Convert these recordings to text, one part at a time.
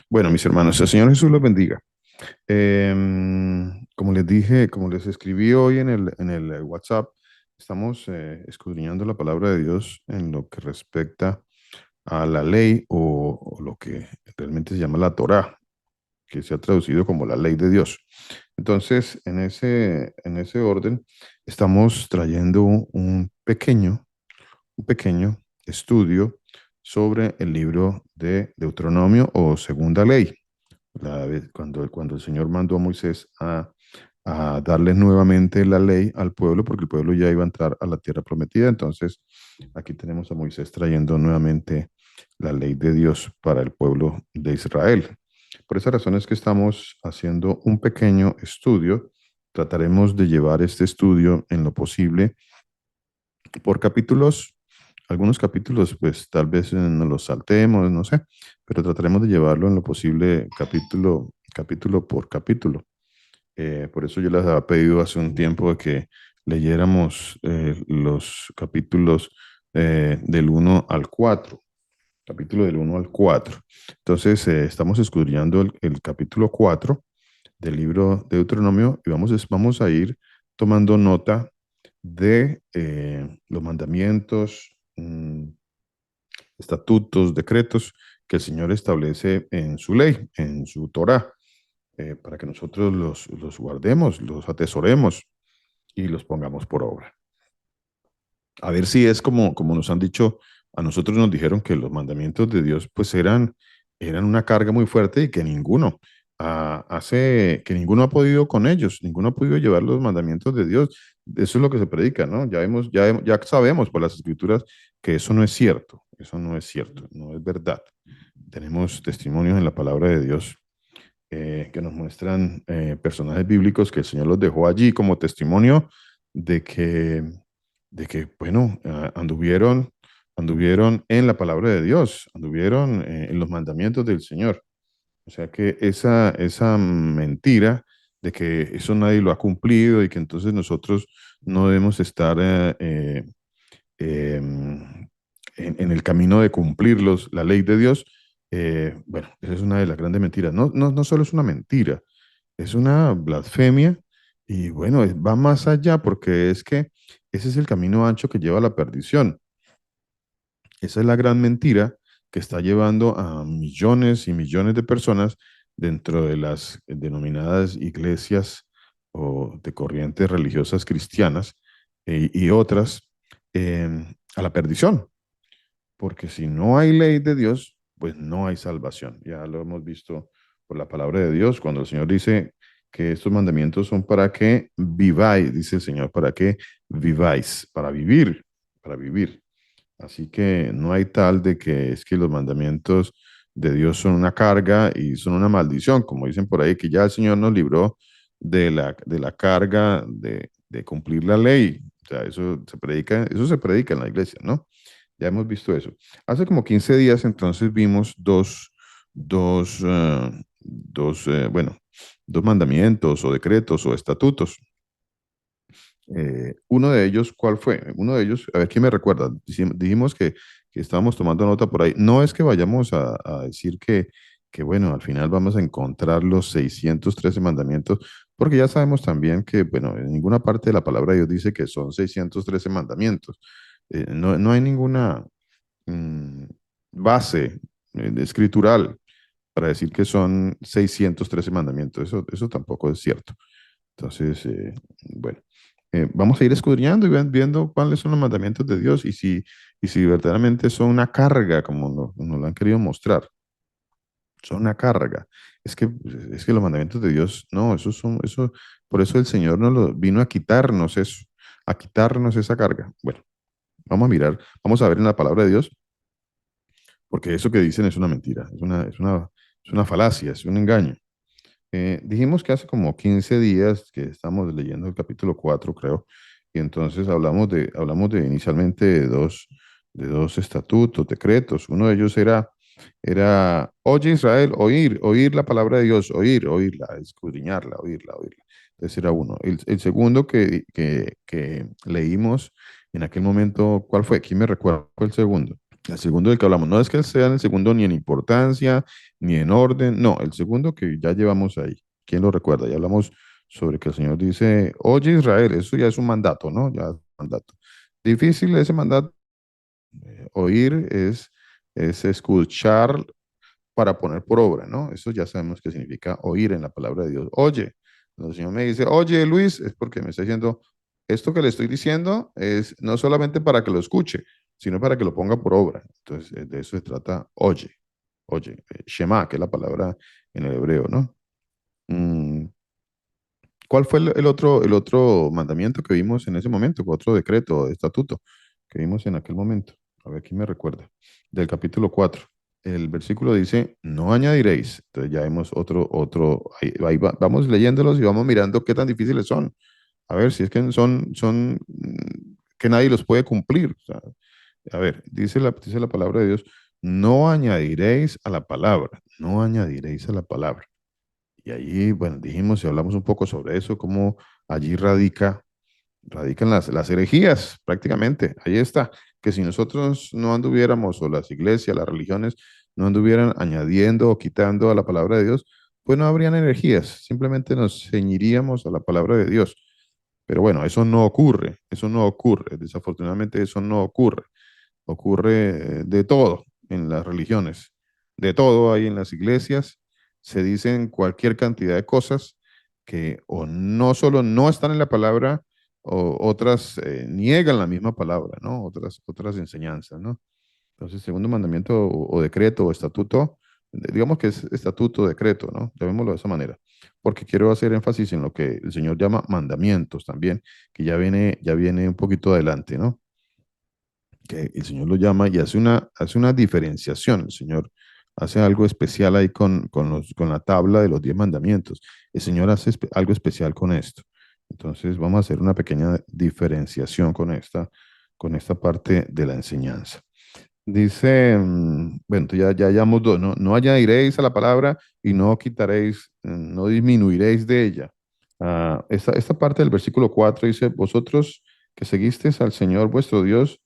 Bueno, mis hermanos, el Señor Jesús los bendiga. Como les dije, como les escribí hoy en el WhatsApp, estamos escudriñando la palabra de Dios en lo que respecta a la ley o lo que realmente se llama la Torá, que se ha traducido como la ley de Dios. Entonces, en ese orden, estamos trayendo un pequeño estudio sobre el libro de Deuteronomio o Segunda Ley cuando el Señor mandó a Moisés a darle nuevamente la ley al pueblo, porque el pueblo ya iba a entrar a la tierra prometida. Entonces, aquí tenemos a Moisés trayendo nuevamente la ley de Dios para el pueblo de Israel. Por esa razón es que estamos haciendo un pequeño estudio. Trataremos de llevar este estudio en lo posible por capítulos. Algunos capítulos, pues tal vez nos los saltemos, no sé, pero trataremos de llevarlo en lo posible capítulo por capítulo. Por eso yo les había pedido hace un tiempo de que leyéramos los capítulos del 1 al 4, capítulo del 1 al 4. Entonces, estamos escudriñando el capítulo 4 del libro de Deuteronomio y vamos a ir tomando nota de los mandamientos, estatutos, decretos que el Señor establece en su ley, en su Torah, para que nosotros los guardemos, los atesoremos y los pongamos por obra. A ver si es como nos han dicho, a nosotros nos dijeron que los mandamientos de Dios pues eran una carga muy fuerte y que que ninguno ha podido con ellos, ninguno ha podido llevar los mandamientos de Dios. Eso es lo que se predica, ¿no? Ya sabemos por las escrituras que eso no es cierto, eso no es cierto, no es verdad. Tenemos testimonios en la palabra de Dios que nos muestran personajes bíblicos que el Señor los dejó allí como testimonio de que, bueno, anduvieron en la palabra de Dios, anduvieron en los mandamientos del Señor. O sea que esa mentira de que eso nadie lo ha cumplido y que entonces nosotros no debemos estar en el camino de cumplirlos, la ley de Dios, bueno, esa es una de las grandes mentiras. No solo es una mentira, es una blasfemia y bueno, va más allá porque es que ese es el camino ancho que lleva a la perdición. Esa es la gran mentira que está llevando a millones y millones de personas dentro de las denominadas iglesias o de corrientes religiosas cristianas y otras a la perdición. Porque si no hay ley de Dios, pues no hay salvación. Ya lo hemos visto por la palabra de Dios, cuando el Señor dice que estos mandamientos son para que viváis, dice el Señor, para que viváis, para vivir, para vivir. Así que no hay tal de que es que los mandamientos de Dios son una carga y son una maldición, como dicen por ahí, que ya el Señor nos libró de la carga de cumplir la ley. O sea, eso se predica en la iglesia, ¿no? Ya hemos visto eso. Hace como 15 días entonces vimos bueno, dos mandamientos o decretos o estatutos. Uno de ellos, ¿cuál fue? Uno de ellos, a ver, ¿quién me recuerda? Dijimos que estábamos tomando nota por ahí. No es que vayamos a decir que, bueno, al final vamos a encontrar los 613 mandamientos, porque ya sabemos también que, bueno, en ninguna parte de la palabra de Dios dice que son 613 mandamientos. No hay ninguna mm, base escritural para decir que son 613 mandamientos. Eso tampoco es cierto. Entonces, bueno, vamos a ir escudriñando y viendo cuáles son los mandamientos de Dios y si verdaderamente son una carga, como nos lo han querido mostrar. Son una carga. Es que los mandamientos de Dios, no, por eso el Señor vino a quitarnos eso, a quitarnos esa carga. Bueno, vamos a ver en la palabra de Dios porque eso que dicen es una mentira, es una falacia, es un engaño. Dijimos que hace como 15 días que estamos leyendo el capítulo 4, creo, y entonces hablamos inicialmente de dos estatutos, decretos. Uno de ellos era, oye Israel, oír la palabra de Dios, oírla, escudriñarla, oírla. Ese era uno. El segundo que leímos en aquel momento, ¿cuál fue? ¿Quién me recuerda? ¿Fue el segundo? El segundo del que hablamos. No es que sea el segundo ni en importancia, ni en orden. No, el segundo que ya llevamos ahí. ¿Quién lo recuerda? Ya hablamos sobre que el Señor dice, oye Israel, eso ya es un mandato, ¿no? Ya es un mandato. Difícil ese mandato. Oír es escuchar para poner por obra, ¿no? Eso ya sabemos que significa oír en la palabra de Dios. Oye, cuando el Señor me dice, oye Luis, es porque me está diciendo, esto que le estoy diciendo es no solamente para que lo escuche, sino para que lo ponga por obra. Entonces, de eso se trata, oye, Shema, que es la palabra en el hebreo, ¿no? Mm, ¿Cuál fue el otro mandamiento que vimos en ese momento? Otro decreto, estatuto que vimos en aquel momento. A ver, ¿quién me recuerda? Del capítulo 4. El versículo dice, no añadiréis. Entonces ya vemos vamos leyéndolos y vamos mirando qué tan difíciles son. A ver si es que son que nadie los puede cumplir. O sea, a ver, dice la palabra de Dios, no añadiréis a la palabra, no añadiréis a la palabra. Y allí, bueno, dijimos y hablamos un poco sobre eso, cómo allí radican las herejías, prácticamente. Ahí está, que si nosotros no anduviéramos, o las iglesias, las religiones, no anduvieran añadiendo o quitando a la palabra de Dios, pues no habrían herejías, simplemente nos ceñiríamos a la palabra de Dios. Pero bueno, eso no ocurre, desafortunadamente eso no ocurre. Ocurre de todo en las religiones, de todo hay en las iglesias, se dicen cualquier cantidad de cosas que o no solo no están en la palabra, o otras niegan la misma palabra, ¿no? Otras enseñanzas, ¿no? Entonces, segundo mandamiento o decreto o estatuto, digamos que es estatuto, decreto, ¿no? Llamémoslo de esa manera, porque quiero hacer énfasis en lo que el Señor llama mandamientos también, que ya viene un poquito adelante, ¿no? Que el Señor lo llama y hace una diferenciación. El Señor hace algo especial ahí con la tabla de los 10 mandamientos. El Señor hace algo especial con esto. Entonces vamos a hacer una pequeña diferenciación con esta parte de la enseñanza. Dice, bueno, ya llevamos dos, ¿no? No añadiréis a la palabra y no quitaréis, no disminuiréis de ella. Esta parte del versículo 4 dice, vosotros que seguisteis al Señor vuestro Dios,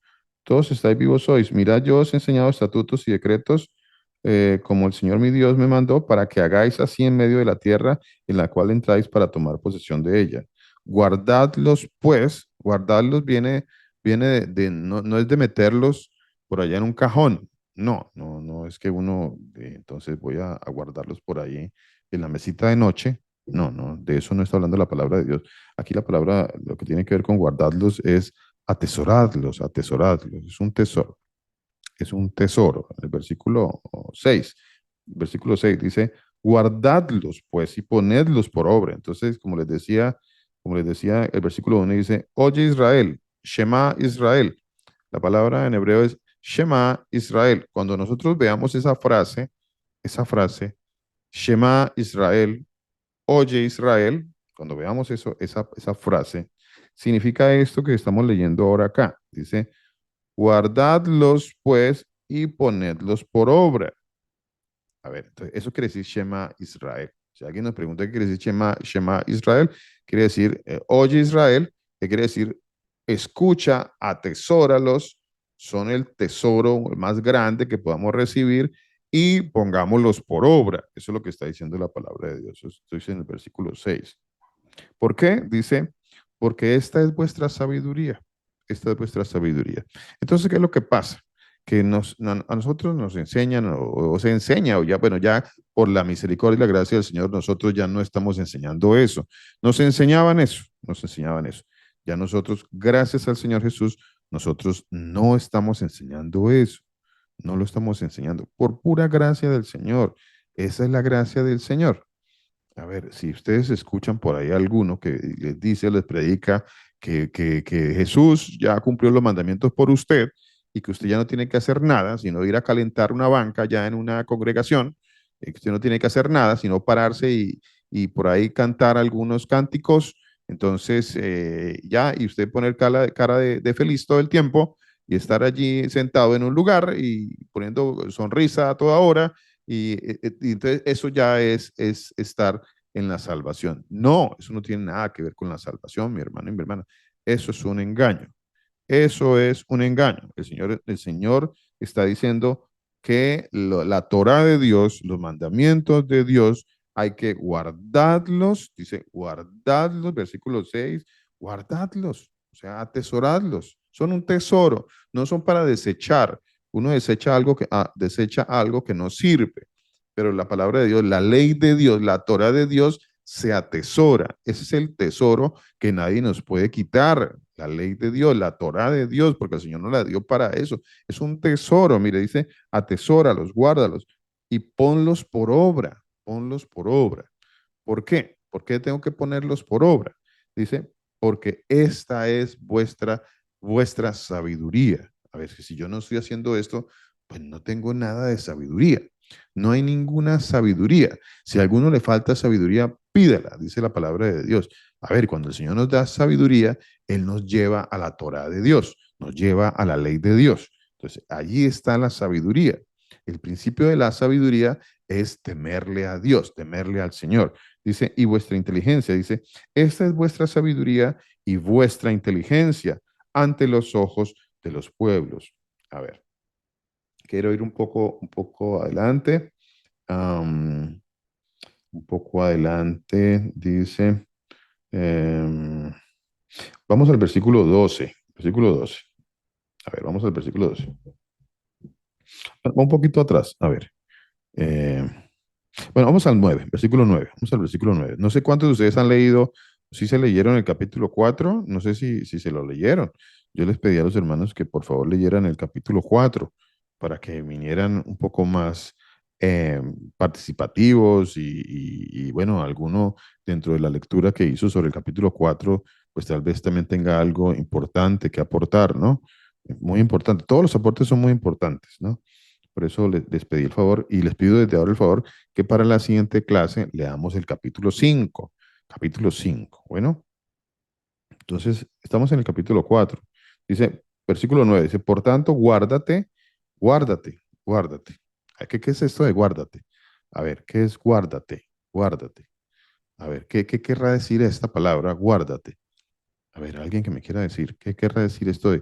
todos estáis vivos sois. Mirad, yo os he enseñado estatutos y decretos, como el Señor mi Dios me mandó, para que hagáis así en medio de la tierra en la cual entráis para tomar posesión de ella. Guardadlos, pues, guardadlos viene no, no es de meterlos por allá en un cajón. No es que uno, entonces voy a guardarlos por ahí en la mesita de noche. No, de eso no está hablando la palabra de Dios. Aquí la palabra, lo que tiene que ver con guardarlos es atesoradlos. Es un tesoro. El versículo 6 dice, guardadlos pues y ponedlos por obra. Entonces, como les decía, el versículo 1 dice, oye Israel, Shema Israel. La palabra en hebreo es Shema Israel. Cuando nosotros veamos esa frase, Shema Israel, oye Israel, cuando veamos esa frase, significa esto que estamos leyendo ahora acá. Dice, guardadlos pues y ponedlos por obra. A ver, entonces, eso quiere decir Shema Israel. Si alguien nos pregunta qué quiere decir Shema Israel, quiere decir, oye Israel, que quiere decir, escucha, atesóralos, son el tesoro más grande que podamos recibir y pongámoslos por obra. Eso es lo que está diciendo la palabra de Dios. Eso estoy en el versículo 6. ¿Por qué? Dice, porque esta es vuestra sabiduría. Esta es vuestra sabiduría. Entonces, ¿qué es lo que pasa? Que a nosotros nos enseñan o se enseña, o ya, bueno, ya por la misericordia y la gracia del Señor, nosotros ya no estamos enseñando eso. Nos enseñaban eso. Ya nosotros, gracias al Señor Jesús, nosotros no estamos enseñando eso. No lo estamos enseñando por pura gracia del Señor. Esa es la gracia del Señor. A ver, si ustedes escuchan por ahí alguno que les dice, les predica que Jesús ya cumplió los mandamientos por usted y que usted ya no tiene que hacer nada, sino ir a calentar una banca ya en una congregación, que usted no tiene que hacer nada, sino pararse y por ahí cantar algunos cánticos, entonces ya, y usted poner cara de feliz todo el tiempo y estar allí sentado en un lugar y poniendo sonrisa a toda hora y entonces eso ya es estar en la salvación. No, eso no tiene nada que ver con la salvación, mi hermano y mi hermana. Eso es un engaño. Eso es un engaño. El Señor está diciendo que la Torah de Dios, los mandamientos de Dios, hay que guardarlos, dice, guardadlos, versículo 6, guardadlos, o sea, atesoradlos. Son un tesoro, no son para desechar. Uno desecha algo que no sirve, pero la palabra de Dios, la ley de Dios, la Torah de Dios se atesora. Ese es el tesoro que nadie nos puede quitar. La ley de Dios, la Torah de Dios, porque el Señor nos la dio para eso. Es un tesoro, mire, dice, atesóralos, guárdalos y ponlos por obra, ponlos por obra. ¿Por qué? ¿Por qué tengo que ponerlos por obra? Dice, porque esta es vuestra sabiduría. A ver, si yo no estoy haciendo esto, pues no tengo nada de sabiduría. No hay ninguna sabiduría. Si a alguno le falta sabiduría, pídala, dice la palabra de Dios. A ver, cuando el Señor nos da sabiduría, Él nos lleva a la Torah de Dios, nos lleva a la ley de Dios. Entonces, allí está la sabiduría. El principio de la sabiduría es temerle a Dios, temerle al Señor. Dice, y vuestra inteligencia, dice, esta es vuestra sabiduría y vuestra inteligencia ante los ojos de los pueblos. A ver, quiero ir un poco adelante. Um, un poco adelante, dice, um, vamos al versículo 12. Versículo 12. A ver, vamos al versículo 12. Un poquito atrás. A ver. Eh, bueno, vamos al 9, versículo 9. Vamos al versículo 9. No sé cuántos de ustedes han leído, si se leyeron el capítulo 4, no sé si se lo leyeron. Yo les pedí a los hermanos que por favor leyeran el capítulo 4 para que vinieran un poco más participativos y, bueno, alguno dentro de la lectura que hizo sobre el capítulo 4, pues tal vez también tenga algo importante que aportar, ¿no? Muy importante. Todos los aportes son muy importantes, ¿no? Por eso les pedí el favor y les pido desde ahora el favor que para la siguiente clase leamos el capítulo 5. Capítulo 5. Bueno, entonces estamos en el capítulo 4. Dice, versículo 9, dice, por tanto, guárdate, guárdate, guárdate. ¿Qué es esto de guárdate? A ver, ¿qué es guárdate? Guárdate. A ver, ¿qué querrá decir esta palabra, guárdate? A ver, alguien que me quiera decir, ¿qué querrá decir esto de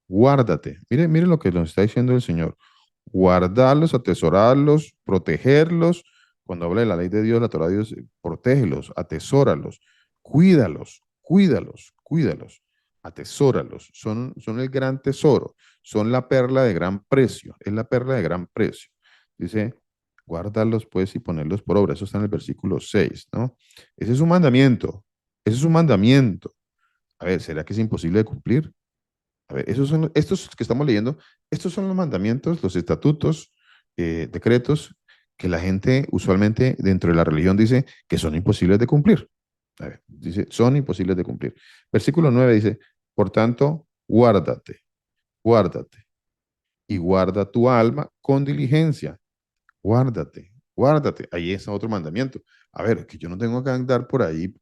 guárdate? Mire lo que nos está diciendo el Señor. Guardarlos, atesorarlos, protegerlos. Cuando habla de la ley de Dios, la Torah de Dios, protégelos, atesóralos, cuídalos, cuídalos, cuídalos, atesóralos. Son el gran tesoro, son la perla de gran precio, es la perla de gran precio. Dice, guardarlos pues y ponerlos por obra. Eso está en el versículo 6, ¿no? Ese es un mandamiento, ese es un mandamiento. A ver, ¿será que es imposible de cumplir? A ver, estos que estamos leyendo, estos son los mandamientos, los estatutos, decretos que la gente usualmente dentro de la religión dice que son imposibles de cumplir. A ver, dice, son imposibles de cumplir. Versículo 9 dice, por tanto, guárdate, guárdate y guarda tu alma con diligencia. Guárdate, guárdate. Ahí está otro mandamiento. A ver, que yo no tengo que andar por ahí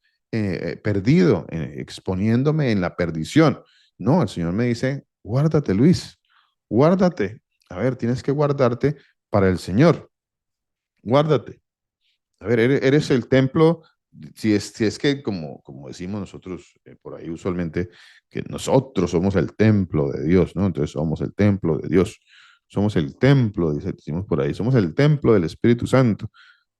perdido, exponiéndome en la perdición. No, el Señor me dice, guárdate, Luis, guárdate. A ver, tienes que guardarte para el Señor. Guárdate. A ver, eres el templo, si es que como decimos nosotros por ahí usualmente, que nosotros somos el templo de Dios, ¿no? Entonces somos el templo de Dios. Somos el templo, decimos por ahí, somos el templo del Espíritu Santo,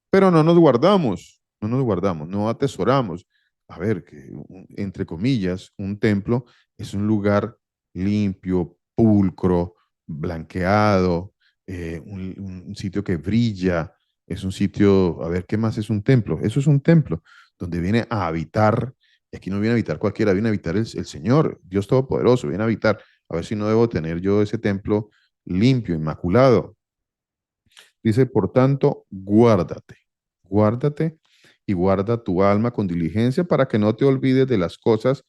pero no nos guardamos, no nos guardamos, no atesoramos. A ver, que entre comillas, un templo es un lugar limpio, pulcro, blanqueado, un sitio que brilla, es un sitio, a ver, ¿qué más es un templo? Eso es un templo donde viene a habitar, y aquí no viene a habitar cualquiera, viene a habitar el Señor, Dios Todopoderoso, viene a habitar. A ver si no debo tener yo ese templo limpio, inmaculado. Dice, por tanto, guárdate, guárdate y guarda tu alma con diligencia para que no te olvides de las cosas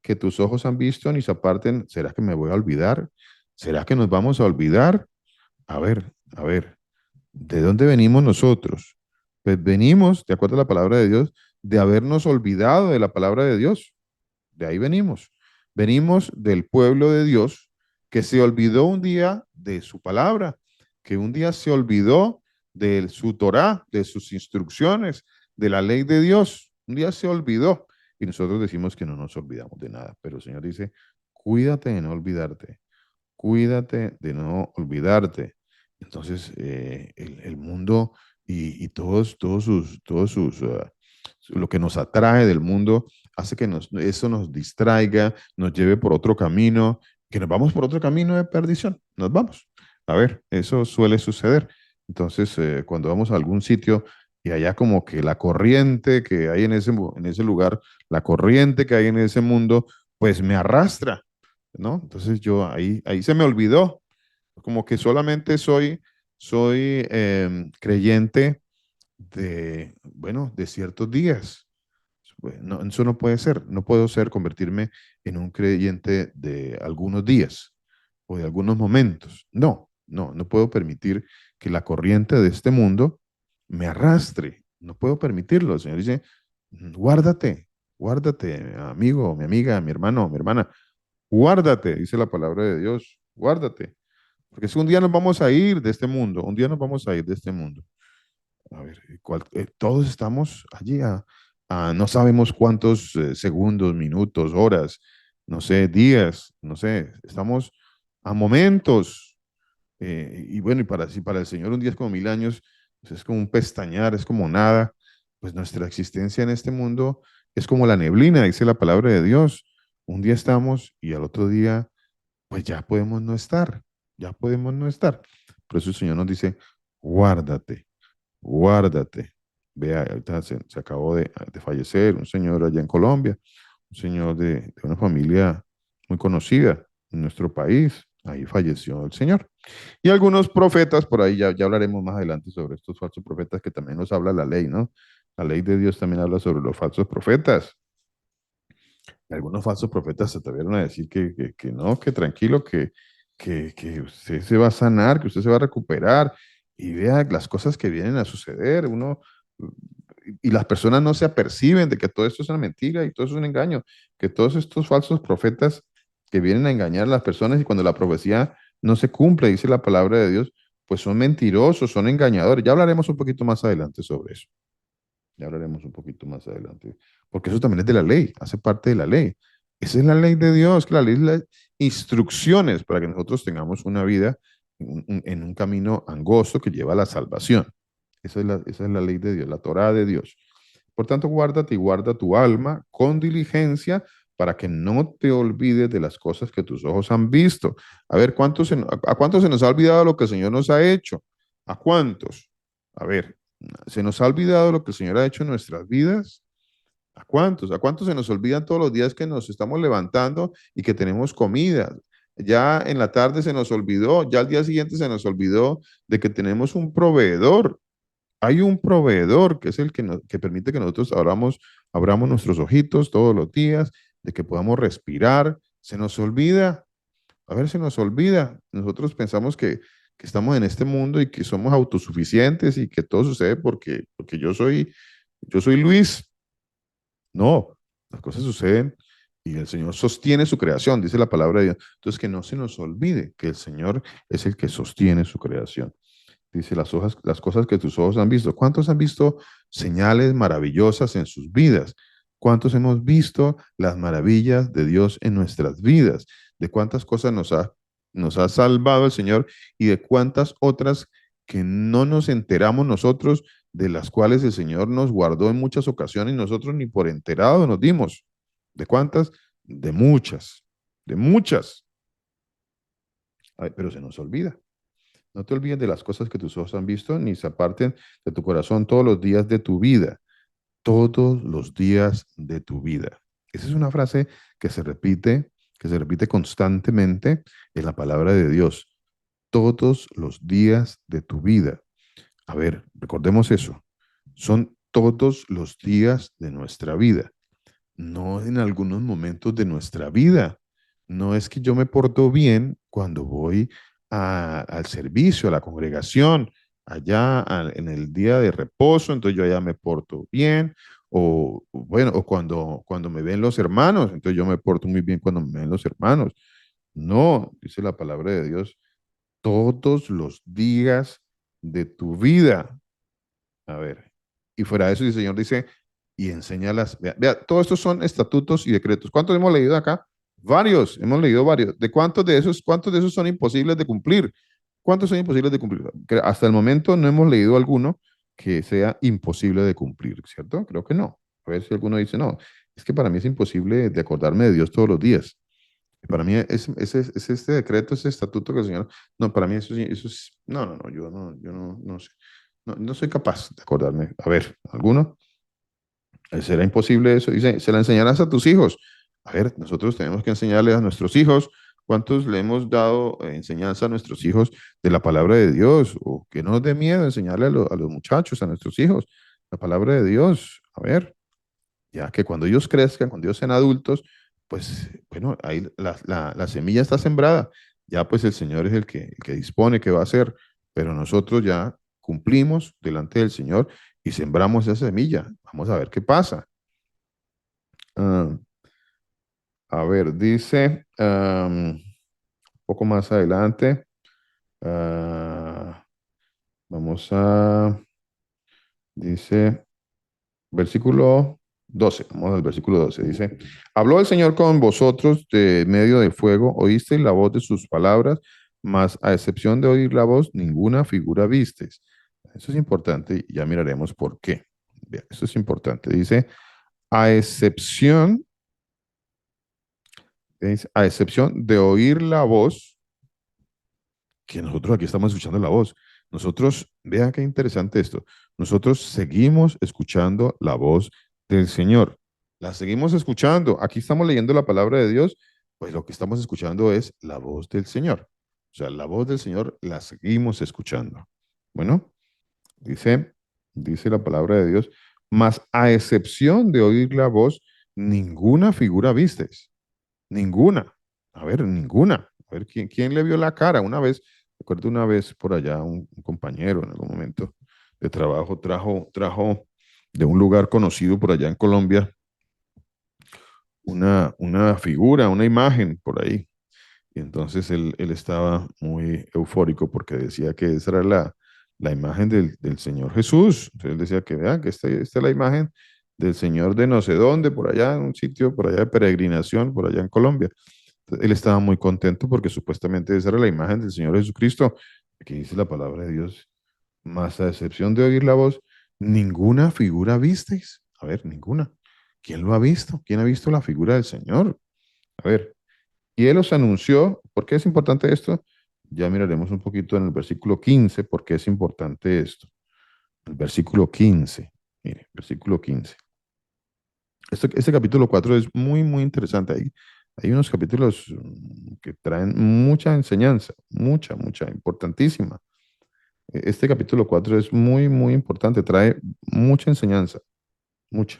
que tus ojos han visto ni se aparten. ¿Será que me voy a olvidar? ¿Será que nos vamos a olvidar? A ver, ¿de dónde venimos nosotros? Pues venimos, de acuerdo a la palabra de Dios, de habernos olvidado de la palabra de Dios. De ahí venimos. Venimos del pueblo de Dios que se olvidó un día de su palabra, que un día se olvidó de su Torá, de sus instrucciones, de la ley de Dios. Un día se olvidó. Y nosotros decimos que no nos olvidamos de nada. Pero el Señor dice, cuídate de no olvidarte. Cuídate de no olvidarte. Entonces, el mundo y lo que nos atrae del mundo hace que eso nos distraiga, nos lleve por otro camino, que nos vamos por otro camino de perdición. Nos vamos. A ver, eso suele suceder. Entonces, cuando vamos a algún sitio y allá como que la corriente que hay en ese lugar, la corriente que hay en ese mundo, pues me arrastra, ¿no? Entonces ahí se me olvidó como que solamente soy creyente bueno, de ciertos días. No, eso no puede ser. No puedo convertirme en un creyente de algunos días o de algunos momentos. No, no, no puedo permitir que la corriente de este mundo me arrastre. No puedo permitirlo. El Señor dice, guárdate, guárdate, amigo, mi amiga, mi hermano, mi hermana, guárdate, dice la palabra de Dios, guárdate. Porque si un día nos vamos a ir de este mundo, un día nos vamos a ir de este mundo. A ver, todos estamos allí no sabemos cuántos segundos, minutos, horas, no sé, días, no sé, estamos a momentos. Y bueno, si para el Señor un día es como 1000 años, pues es como un pestañear, es como nada. Pues nuestra existencia en este mundo es como la neblina, dice la palabra de Dios. Un día estamos y al otro día pues ya podemos no estar, ya podemos no estar. Por eso el Señor nos dice, guárdate, guárdate. Vea, ahorita se acabó de fallecer un señor allá en Colombia, un señor de una familia muy conocida en nuestro país. Ahí falleció el Señor. Y algunos profetas, por ahí ya hablaremos más adelante sobre estos falsos profetas que también nos habla la ley, ¿no? La ley de Dios también habla sobre los falsos profetas. Algunos falsos profetas se atrevieron a decir que no, que tranquilo, que usted se va a sanar, que usted se va a recuperar y vea las cosas que vienen a suceder. Y las personas no se aperciben de que todo esto es una mentira y todo eso es un engaño, que todos estos falsos profetas que vienen a engañar a las personas y cuando la profecía no se cumple, dice la palabra de Dios, pues son mentirosos, son engañadores. Ya hablaremos un poquito más adelante sobre eso. Ya hablaremos un poquito más adelante, porque eso también es de la ley, hace parte de la ley. Esa es la ley de Dios, que la ley es las instrucciones para que nosotros tengamos una vida en un camino angosto que lleva a la salvación. Esa es la ley de Dios, la Torá de Dios. Por tanto, guárdate y guarda tu alma con diligencia para que no te olvides de las cosas que tus ojos han visto. A ver, ¿a cuántos se nos ha olvidado lo que el Señor nos ha hecho? ¿A cuántos? A ver, ¿se nos ha olvidado lo que el Señor ha hecho en nuestras vidas? ¿A cuántos? ¿A cuántos se nos olvidan todos los días que nos estamos levantando y que tenemos comida? Ya en la tarde se nos olvidó, ya al día siguiente se nos olvidó de que tenemos un proveedor. Hay un proveedor que es el que permite que nosotros abramos nuestros ojitos todos los días, de que podamos respirar. Se nos olvida, a ver, se nos olvida. Nosotros pensamos que estamos en este mundo y que somos autosuficientes y que todo sucede porque yo soy Luis. No, las cosas suceden y el Señor sostiene su creación, dice la palabra de Dios. Entonces, que no se nos olvide que el Señor es el que sostiene su creación. Dice las cosas que tus ojos han visto. ¿Cuántos han visto señales maravillosas en sus vidas? ¿Cuántos hemos visto las maravillas de Dios en nuestras vidas? ¿De cuántas cosas nos ha salvado el Señor y de cuántas otras que no nos enteramos nosotros, de las cuales el Señor nos guardó en muchas ocasiones y nosotros ni por enterado nos dimos? ¿De cuántas? De muchas, de muchas. Ay, pero se nos olvida. No te olvides de las cosas que tus ojos han visto, ni se aparten de tu corazón todos los días de tu vida. Todos los días de tu vida. Esa es una frase que se repite constantemente en la palabra de Dios. Todos los días de tu vida. A ver, recordemos eso. Son todos los días de nuestra vida, no en algunos momentos de nuestra vida. No es que yo me porto bien cuando voy al servicio, a la congregación, en el día de reposo, entonces yo allá me porto bien, o bueno, o cuando me ven los hermanos, entonces yo me porto muy bien cuando me ven los hermanos. No, dice la palabra de Dios, todos los días de tu vida. A ver, y fuera de eso, el Señor dice, y enséñalas. Vea, todos estos son estatutos y decretos. ¿Cuántos hemos leído acá? Varios, hemos leído varios. ¿De cuántos de esos son imposibles de cumplir? ¿Cuántos son imposibles de cumplir? Hasta el momento no hemos leído alguno que sea imposible de cumplir, ¿cierto? Creo que no. A ver si alguno dice, no, es que para mí es imposible de acordarme de Dios todos los días. Para mí es este decreto, ese estatuto que el Señor, no, para mí eso es, no, no, no, yo no, no sé, no, no soy capaz de acordarme. A ver, ¿alguno? ¿Será imposible eso? Dice, se la enseñarás a tus hijos. A ver, nosotros tenemos que enseñarle a nuestros hijos. ¿Cuántos le hemos dado enseñanza a nuestros hijos de la palabra de Dios? O que no nos dé miedo enseñarle a los muchachos, a nuestros hijos, la palabra de Dios. A ver, ya que cuando ellos crezcan, cuando ellos sean adultos, pues bueno, ahí la semilla está sembrada. Ya pues el Señor es el que dispone qué va a hacer, pero nosotros ya cumplimos delante del Señor y sembramos esa semilla. Vamos a ver qué pasa. Ah, a ver, dice un poco más adelante, ah, vamos a, dice, versículo 12, vamos al versículo 12, dice, habló el Señor con vosotros de medio del fuego, oísteis la voz de sus palabras, mas a excepción de oír la voz, ninguna figura visteis. Eso es importante y ya miraremos por qué. Vea, eso es importante. A excepción, a excepción de oír la voz, que nosotros aquí estamos escuchando la voz. Nosotros, vean qué interesante esto, nosotros seguimos escuchando la voz del Señor. La seguimos escuchando. Aquí estamos leyendo la palabra de Dios, pues lo que estamos escuchando es la voz del Señor. O sea, la voz del Señor la seguimos escuchando. Bueno, dice, dice la palabra de Dios, mas a excepción de oír la voz, ninguna figura vistes. Ninguna. A ver, ninguna. A ver, ¿quién le vio la cara? Una vez, recuerdo una vez por allá, un compañero en algún momento de trabajo trajo de un lugar conocido por allá en Colombia una figura, una imagen por ahí. Y entonces él estaba muy eufórico porque decía que esa era la imagen del Señor Jesús. Entonces él decía que vean que esta es la imagen del Señor de no sé dónde, por allá en un sitio, por allá de peregrinación, por allá en Colombia. Entonces, él estaba muy contento porque supuestamente esa era la imagen del Señor Jesucristo. Aquí dice la palabra de Dios, más a excepción de oír la voz, ninguna figura visteis. A ver, ninguna. ¿Quién lo ha visto? ¿Quién ha visto la figura del Señor? A ver, y él os anunció, ¿por qué es importante esto? Ya miraremos un poquito en el versículo 15, por qué es importante esto. El versículo 15, mire, versículo 15. Este capítulo 4 es muy, muy interesante. Hay unos capítulos que traen mucha enseñanza, mucha, importantísima. Este capítulo 4 es muy, muy importante, trae mucha enseñanza, mucha.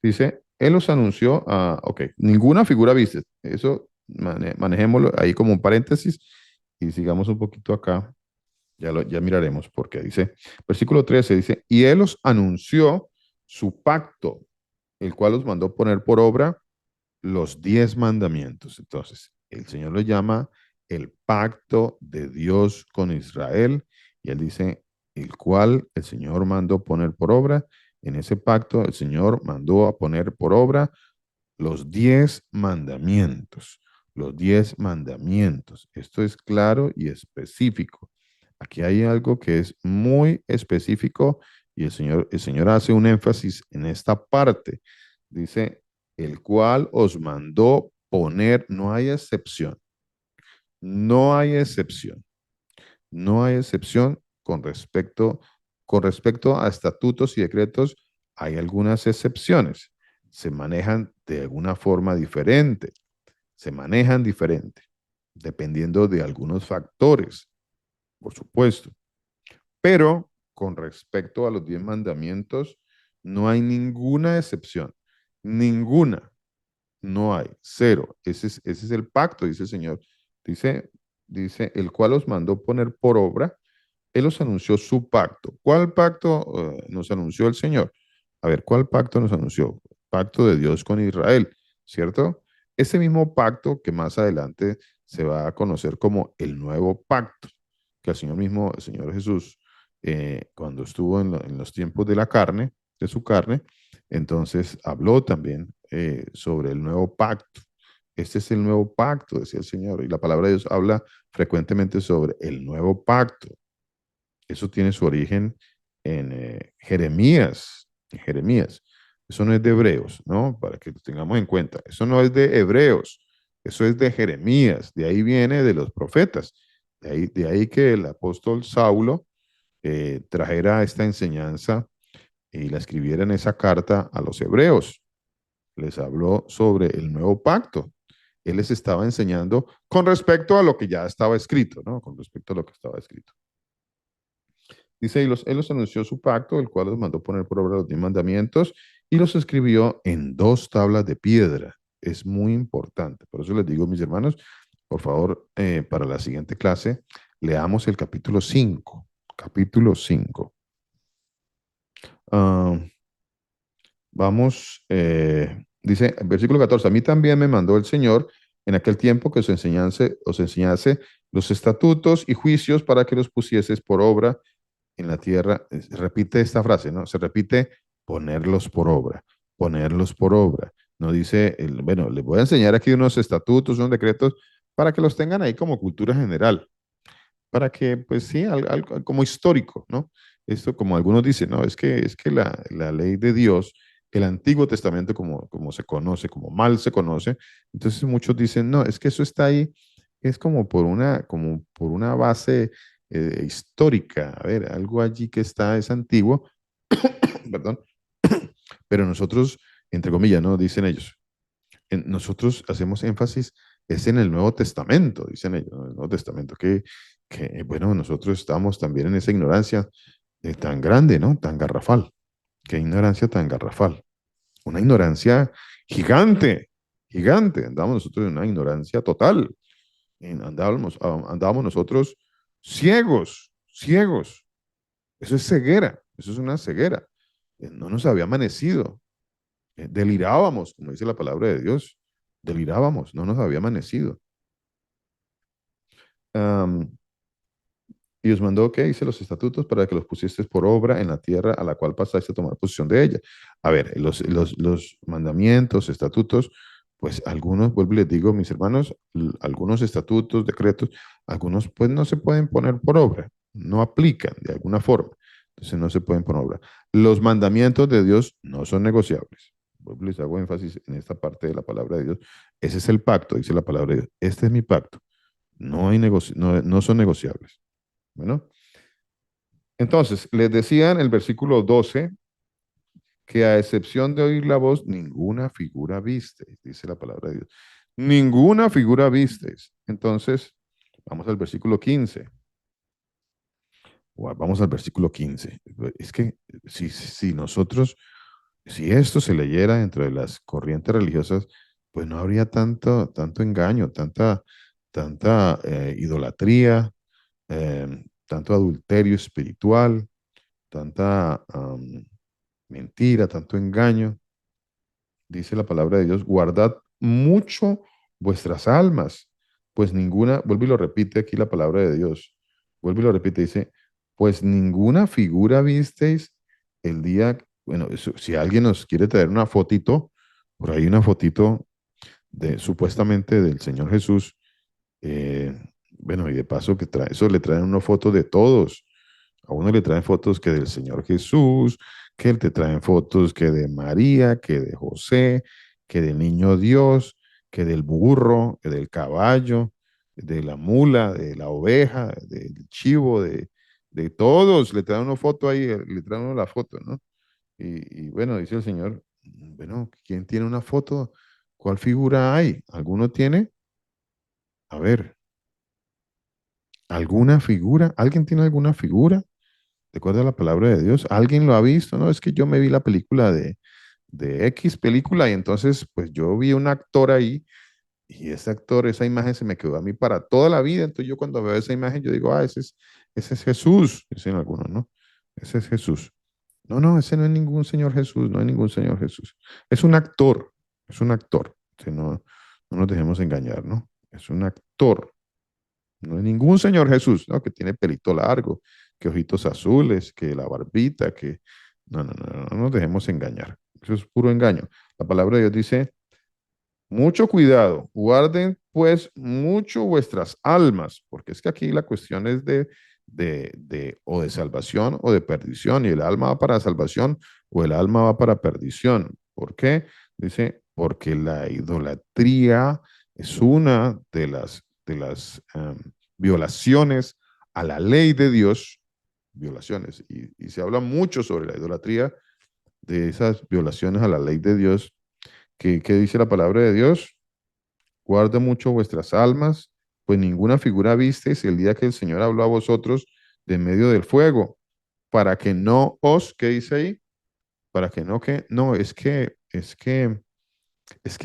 Dice, él os anunció, ok, ninguna figura viste. Eso manejémoslo ahí como un paréntesis y sigamos un poquito acá. Ya miraremos porque dice, versículo 13 dice, y él os anunció su pacto, el cual os mandó poner por obra los 10 mandamientos. Entonces, el Señor lo llama el pacto de Dios con Israel y él dice, el cual el Señor mandó poner por obra. En ese pacto el Señor mandó a poner por obra los 10 mandamientos. Los 10 mandamientos. Esto es claro y específico. Aquí hay algo que es muy específico y el Señor hace un énfasis en esta parte. Dice, el cual os mandó poner, no hay excepción, no hay excepción, no hay excepción con respecto a estatutos y decretos, hay algunas excepciones, se manejan de alguna forma diferente, se manejan diferente, dependiendo de algunos factores, por supuesto, pero con respecto a los 10 mandamientos, no hay ninguna excepción, ninguna. No hay, cero. Ese es el pacto, dice el Señor. Dice, dice, el cual os mandó poner por obra. Él os anunció su pacto. ¿Cuál pacto nos anunció el Señor? A ver, ¿cuál pacto nos anunció? Pacto de Dios con Israel, ¿cierto? Ese mismo pacto que más adelante se va a conocer como el nuevo pacto, que el Señor mismo, el Señor Jesús, cuando estuvo en los tiempos de la carne, de su carne, entonces habló también sobre el nuevo pacto, Este es el nuevo pacto, decía el Señor. Y la palabra de Dios habla frecuentemente sobre el nuevo pacto. Eso tiene su origen en Jeremías. En Jeremías. Eso no es de Hebreos, ¿no? Para que lo tengamos en cuenta. Eso no es de Hebreos. Eso es de Jeremías. De ahí viene de los profetas. De ahí que el apóstol Saulo trajera esta enseñanza y la escribiera en esa carta a los hebreos. Les habló sobre el nuevo pacto. Él les estaba enseñando con respecto a lo que ya estaba escrito, ¿no? Con respecto a lo que estaba escrito. Dice, él los anunció su pacto, el cual los mandó poner por obra los 10 mandamientos y los escribió en 2 tablas de piedra. Es muy importante. Por eso les digo, mis hermanos, por favor, para la siguiente clase, leamos el capítulo 5. Capítulo 5. Ah, Vamos, dice, versículo 14, a mí también me mandó el Señor en aquel tiempo que os enseñase los estatutos y juicios para que los pusieses por obra en la tierra. Repite esta frase, ¿no? Se repite ponerlos por obra, ponerlos por obra. No dice, bueno, les voy a enseñar aquí unos estatutos, unos decretos para que los tengan ahí como cultura general para que, pues sí, algo como histórico, ¿no? Esto, como algunos dicen, no, es que la ley de Dios, el Antiguo Testamento, como se conoce, como mal se conoce, entonces muchos dicen, no, es que eso está ahí, es como por una base histórica, a ver, algo allí que está, es antiguo, perdón, pero nosotros, entre comillas, ¿no? Dicen ellos, nosotros hacemos énfasis es en el Nuevo Testamento, dicen ellos, ¿no? El Nuevo Testamento, que bueno, nosotros estamos también en esa ignorancia tan grande, ¿no? Tan garrafal. Qué ignorancia tan garrafal. Una ignorancia gigante, gigante. Andamos nosotros en una ignorancia total. Andábamos nosotros ciegos, ciegos. Eso es ceguera, eso es una ceguera. No nos había amanecido. Delirábamos, como dice la palabra de Dios. Delirábamos, no nos había amanecido. Am, y os mandó, que hice los estatutos para que los pusieses por obra en la tierra a la cual pasáis a tomar posesión de ella. A ver, los mandamientos, estatutos, pues algunos, vuelvo y les digo, mis hermanos, algunos estatutos, decretos, algunos pues no se pueden poner por obra, no aplican de alguna forma, entonces no se pueden poner por obra. Los mandamientos de Dios no son negociables. Vuelvo y les hago énfasis en esta parte de la palabra de Dios. Ese es el pacto, dice la palabra de Dios. Este es mi pacto. No son negociables. Bueno, entonces les decía en el versículo 12 que a excepción de oír la voz, ninguna figura visteis, dice la palabra de Dios. Ninguna figura visteis. Entonces, vamos al versículo 15. Vamos al versículo 15. Es que si nosotros, si esto se leyera dentro de las corrientes religiosas, pues no habría tanto engaño, tanta idolatría, tanto adulterio espiritual, tanta mentira, tanto engaño. Dice la palabra de Dios, guardad mucho vuestras almas, pues ninguna, vuelve y lo repite aquí la palabra de Dios, vuelve y lo repite, dice, pues ninguna figura visteis el día, bueno, si alguien nos quiere traer una fotito, por ahí una fotito supuestamente del Señor Jesús, eh, bueno, y de paso que trae, eso le traen una foto de todos. A uno le traen fotos que del Señor Jesús, que te traen fotos que de María, que de José, que del niño Dios, que del burro, que del caballo, de la mula, de la oveja, del chivo, de todos. Le traen una foto ahí, le traen uno la foto, ¿no? Y bueno, dice el Señor, bueno, ¿quién tiene una foto? ¿Cuál figura hay? ¿Alguno tiene? A ver, ¿alguna figura? ¿Alguien tiene alguna figura? ¿De acuerdo a la palabra de Dios? ¿Alguien lo ha visto? No, es que yo me vi la película de X película y entonces pues yo vi un actor ahí y ese actor, esa imagen se me quedó a mí para toda la vida. Entonces yo cuando veo esa imagen yo digo, ese es Jesús, dicen algunos, ¿no? Ese es Jesús. No, no, ese no es ningún Señor Jesús, no es ningún Señor Jesús. Es un actor, es un actor. O no nos dejemos engañar, ¿no? Es un actor. No hay ningún Señor Jesús, ¿no? Que tiene pelito largo, que ojitos azules, que la barbita, que... No, no, no, no nos dejemos engañar. Eso es puro engaño. La palabra de Dios dice, Mucho cuidado, guarden pues mucho vuestras almas, porque es que aquí la cuestión es de o de salvación o de perdición, y el alma va para salvación o el alma va para perdición. ¿Por qué? Dice, porque la idolatría es una de las violaciones a la ley de Dios, violaciones, y se habla mucho sobre la idolatría, de esas violaciones a la ley de Dios. ¿Qué dice la palabra de Dios? Guarda mucho vuestras almas, pues ninguna figura visteis el día que el Señor habló a vosotros de medio del fuego, para que no os, ¿qué dice ahí? Para que no, que, no, es que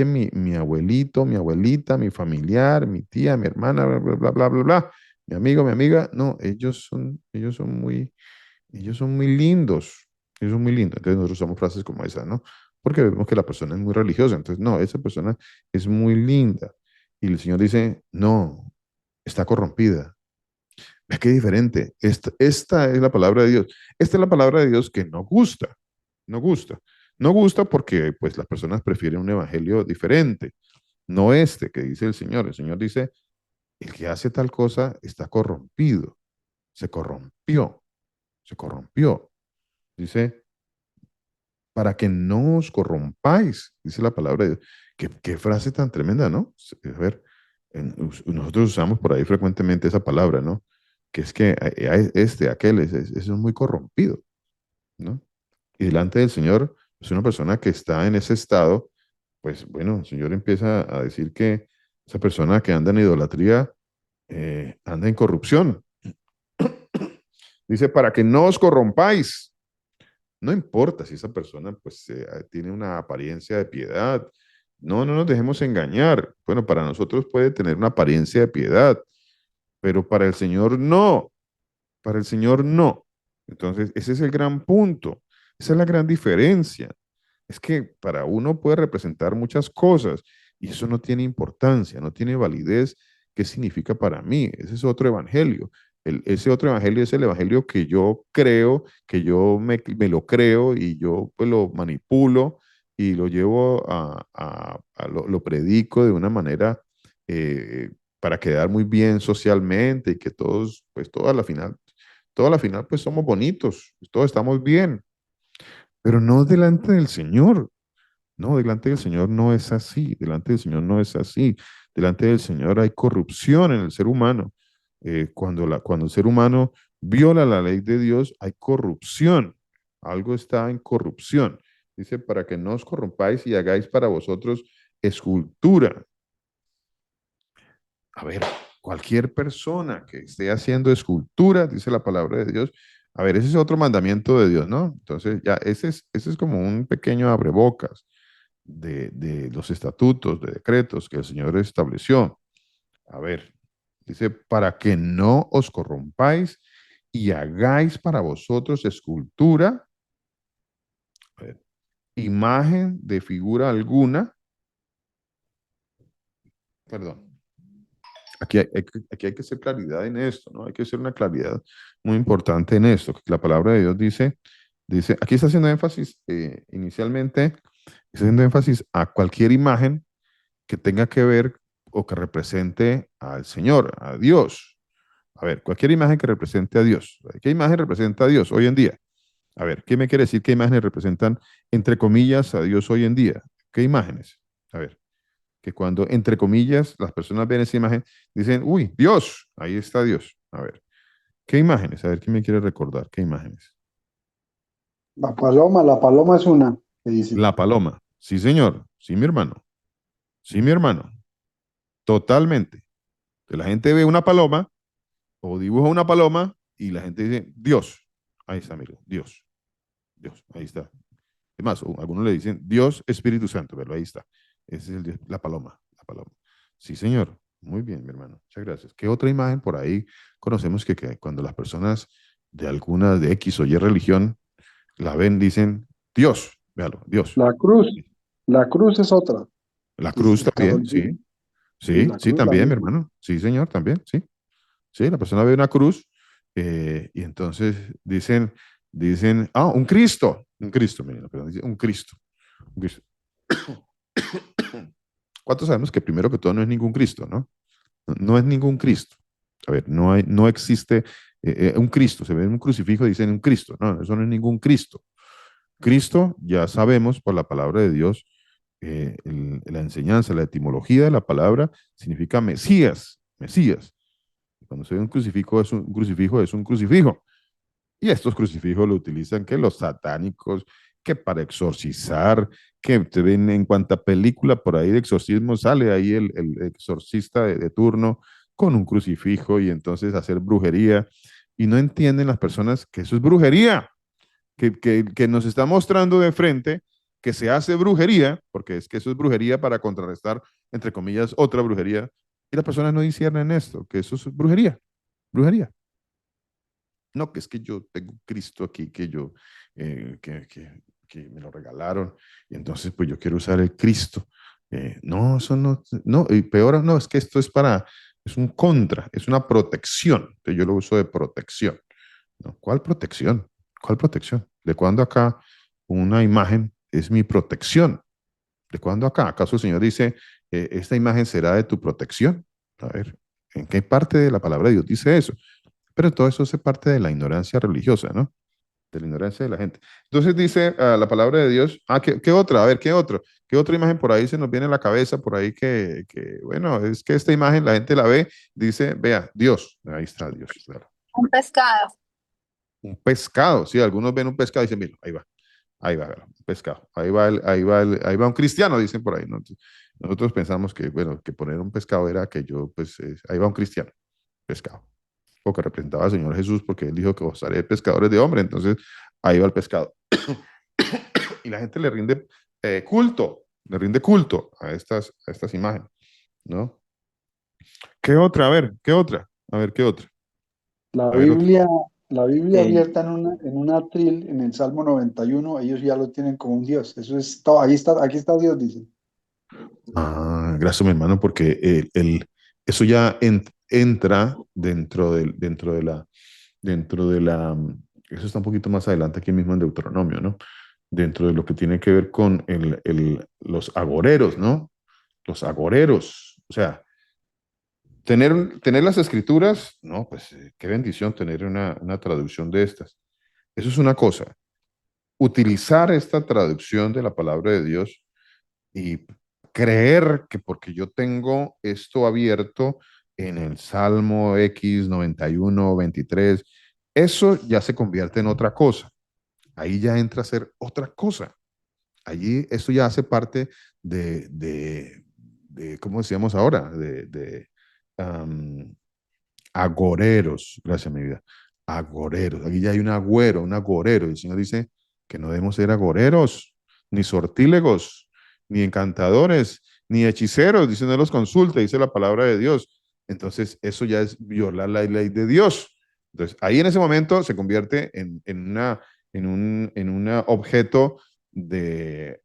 mi abuelito, mi abuelita, mi familiar, mi tía, mi hermana, bla, bla, bla, bla, bla, bla, mi amigo, mi amiga, no, ellos son muy lindos, ellos son muy lindos. Entonces nosotros usamos frases como esa, ¿no? Porque vemos que la persona es muy religiosa. Entonces, no, esa persona es muy linda. Y el Señor dice, no, está corrompida. Es que diferente. Esta es la palabra de Dios. Esta es la palabra de Dios que no gusta, no gusta. No gusta porque pues las personas prefieren un evangelio diferente, no este que dice el Señor. El Señor dice, el que hace tal cosa está corrompido, se corrompió, se corrompió. Dice, para que no os corrompáis, dice la palabra de Dios. Qué frase tan tremenda, ¿no? A ver, nosotros usamos por ahí frecuentemente esa palabra, ¿no? Que es que aquel, es muy corrompido, ¿no? Y delante del Señor, es una persona que está en ese estado, pues bueno, el Señor empieza a decir que esa persona que anda en idolatría, anda en corrupción. Dice, para que no os corrompáis. No importa si esa persona pues tiene una apariencia de piedad. No, no nos dejemos engañar. Bueno, para nosotros puede tener una apariencia de piedad, pero para el Señor no. Para el Señor no. Entonces, ese es el gran punto. Esa es la gran diferencia. Es que para uno puede representar muchas cosas y eso no tiene importancia, no tiene validez. ¿Qué significa para mí? Ese es otro evangelio. Ese otro evangelio es el evangelio que yo creo, que yo me lo creo y yo pues lo manipulo y lo llevo lo predico de una manera para quedar muy bien socialmente y que todos, pues toda la final, pues somos bonitos, todos estamos bien, pero no delante del Señor. No, delante del Señor no es así, delante del Señor no es así. Delante del Señor hay corrupción en el ser humano. Cuando el ser humano viola la ley de Dios, hay corrupción. Algo está en corrupción. Dice, para que no os corrompáis y hagáis para vosotros escultura. A ver, cualquier persona que esté haciendo escultura, dice la palabra de Dios, a ver, ese es otro mandamiento de Dios, ¿no? Entonces, ya, ese es como un pequeño abrebocas de los estatutos, de decretos que el Señor estableció. A ver, dice, para que no os corrompáis y hagáis para vosotros escultura, a ver, imagen de figura alguna, perdón, aquí hay que hacer claridad en esto, ¿no? Hay que hacer una claridad muy importante en esto, que la palabra de Dios dice, aquí está haciendo énfasis inicialmente, está haciendo énfasis a cualquier imagen que tenga que ver o que represente al Señor, a Dios. A ver, cualquier imagen que represente a Dios. ¿Qué imagen representa a Dios hoy en día? A ver, ¿qué me quiere decir qué imágenes representan, entre comillas, a Dios hoy en día? ¿Qué imágenes? A ver, que cuando, entre comillas, las personas ven esa imagen, dicen, uy, Dios, ahí está Dios. A ver, ¿qué imágenes? A ver, ¿quién me quiere recordar? ¿Qué imágenes? La paloma es una que dice. La paloma. Sí, señor. Sí, mi hermano. Sí, mi hermano. Totalmente. Que la gente ve una paloma o dibuja una paloma y la gente dice, Dios. Ahí está, mire, Dios. Dios, ahí está. Es más, algunos le dicen Dios Espíritu Santo, pero ahí está. Ese es la paloma, la paloma. Sí, señor. Muy bien, mi hermano. Muchas gracias. ¿Qué otra imagen por ahí conocemos que cuando las personas de alguna de X o Y religión la ven, dicen Dios, véalo, Dios. La cruz, la cruz es otra. La cruz Dice también, Carol G. sí. Sí, Sí, la sí, cruz la también, mi misma. hermano. Sí, señor, también, sí. Sí, la persona ve una cruz y entonces un Cristo, miren, perdón, dice un Cristo, un Cristo. ¿Cuántos sabemos que primero que todo no es ningún Cristo, ¿no? No es ningún Cristo. A ver, no existe un Cristo. Se ve en un crucifijo y dicen un Cristo. No, eso no es ningún Cristo. Cristo, ya sabemos por la palabra de Dios, la enseñanza, la etimología de la palabra significa Mesías, Mesías. Cuando se ve un crucifijo, un crucifijo, es un crucifijo. Y estos crucifijos lo utilizan que los satánicos, que para exorcizar, que te ven en cuanta película por ahí de exorcismo sale ahí el exorcista de turno con un crucifijo y entonces hacer brujería. Y no entienden las personas que eso es brujería, que nos está mostrando de frente que se hace brujería, porque es que eso es brujería para contrarrestar, entre comillas, otra brujería. Y las personas no disciernen esto, que eso es brujería, brujería. No, que es que yo tengo un Cristo aquí que yo, que me lo regalaron y entonces pues yo quiero usar el Cristo. No, eso no, no, y peor no, es que esto es para, es un contra, es una protección, que yo lo uso de protección. ¿No? ¿Cuál protección? ¿Cuál protección? ¿De cuándo acá una imagen es mi protección? ¿De cuándo acá? ¿Acaso el Señor dice, esta imagen será de tu protección? A ver, ¿en qué parte de la palabra de Dios dice eso? Pero todo eso hace parte de la ignorancia religiosa, ¿no? De la ignorancia de la gente. Entonces dice la palabra de Dios, ¿qué otra? A ver, ¿qué otro? ¿Qué otra imagen por ahí se nos viene a la cabeza? Por ahí bueno, es que esta imagen la gente la ve, dice, vea, Dios, ahí está Dios, claro. Un pescado. Un pescado, sí, algunos ven un pescado y dicen, mira, ahí va, un pescado, ahí va un cristiano, dicen por ahí, ¿no? Nosotros pensamos que, bueno, que poner un pescado era que yo, pues, ahí va un cristiano, pescado. O que representaba al Señor Jesús porque él dijo que os haré pescadores de hombre, entonces ahí va el pescado. Y la gente le rinde culto a estas imágenes, ¿no? ¿Qué otra? A ver, ¿qué otra? A ver, ¿qué otra? La A ver, otra. Biblia, la Biblia Eh, abierta en un atril, en el Salmo 91, ellos ya lo tienen como un Dios. Eso es todo. Ahí está, aquí está Dios, dice. Gracias, mi hermano, porque eso ya entra dentro de la, eso está un poquito más adelante aquí mismo en Deuteronomio, ¿no? Dentro de lo que tiene que ver con los agoreros, ¿no? Los agoreros, o sea, tener las escrituras, no, pues qué bendición tener una traducción de estas. Eso es una cosa. Utilizar esta traducción de la palabra de Dios y creer que porque yo tengo esto abierto en el Salmo X 91 23 eso ya se convierte en otra cosa. Ahí ya entra a ser otra cosa. Allí eso ya hace parte ¿cómo decíamos ahora? Um, agoreros, gracias mi vida, agoreros. Aquí ya hay un agüero, un agorero. Y el Señor dice que no debemos ser agoreros, ni sortílegos, ni encantadores, ni hechiceros. Dice, no los consulte, dice la palabra de Dios. Entonces, eso ya es violar la ley de Dios. Entonces, ahí en ese momento se convierte en un objeto de,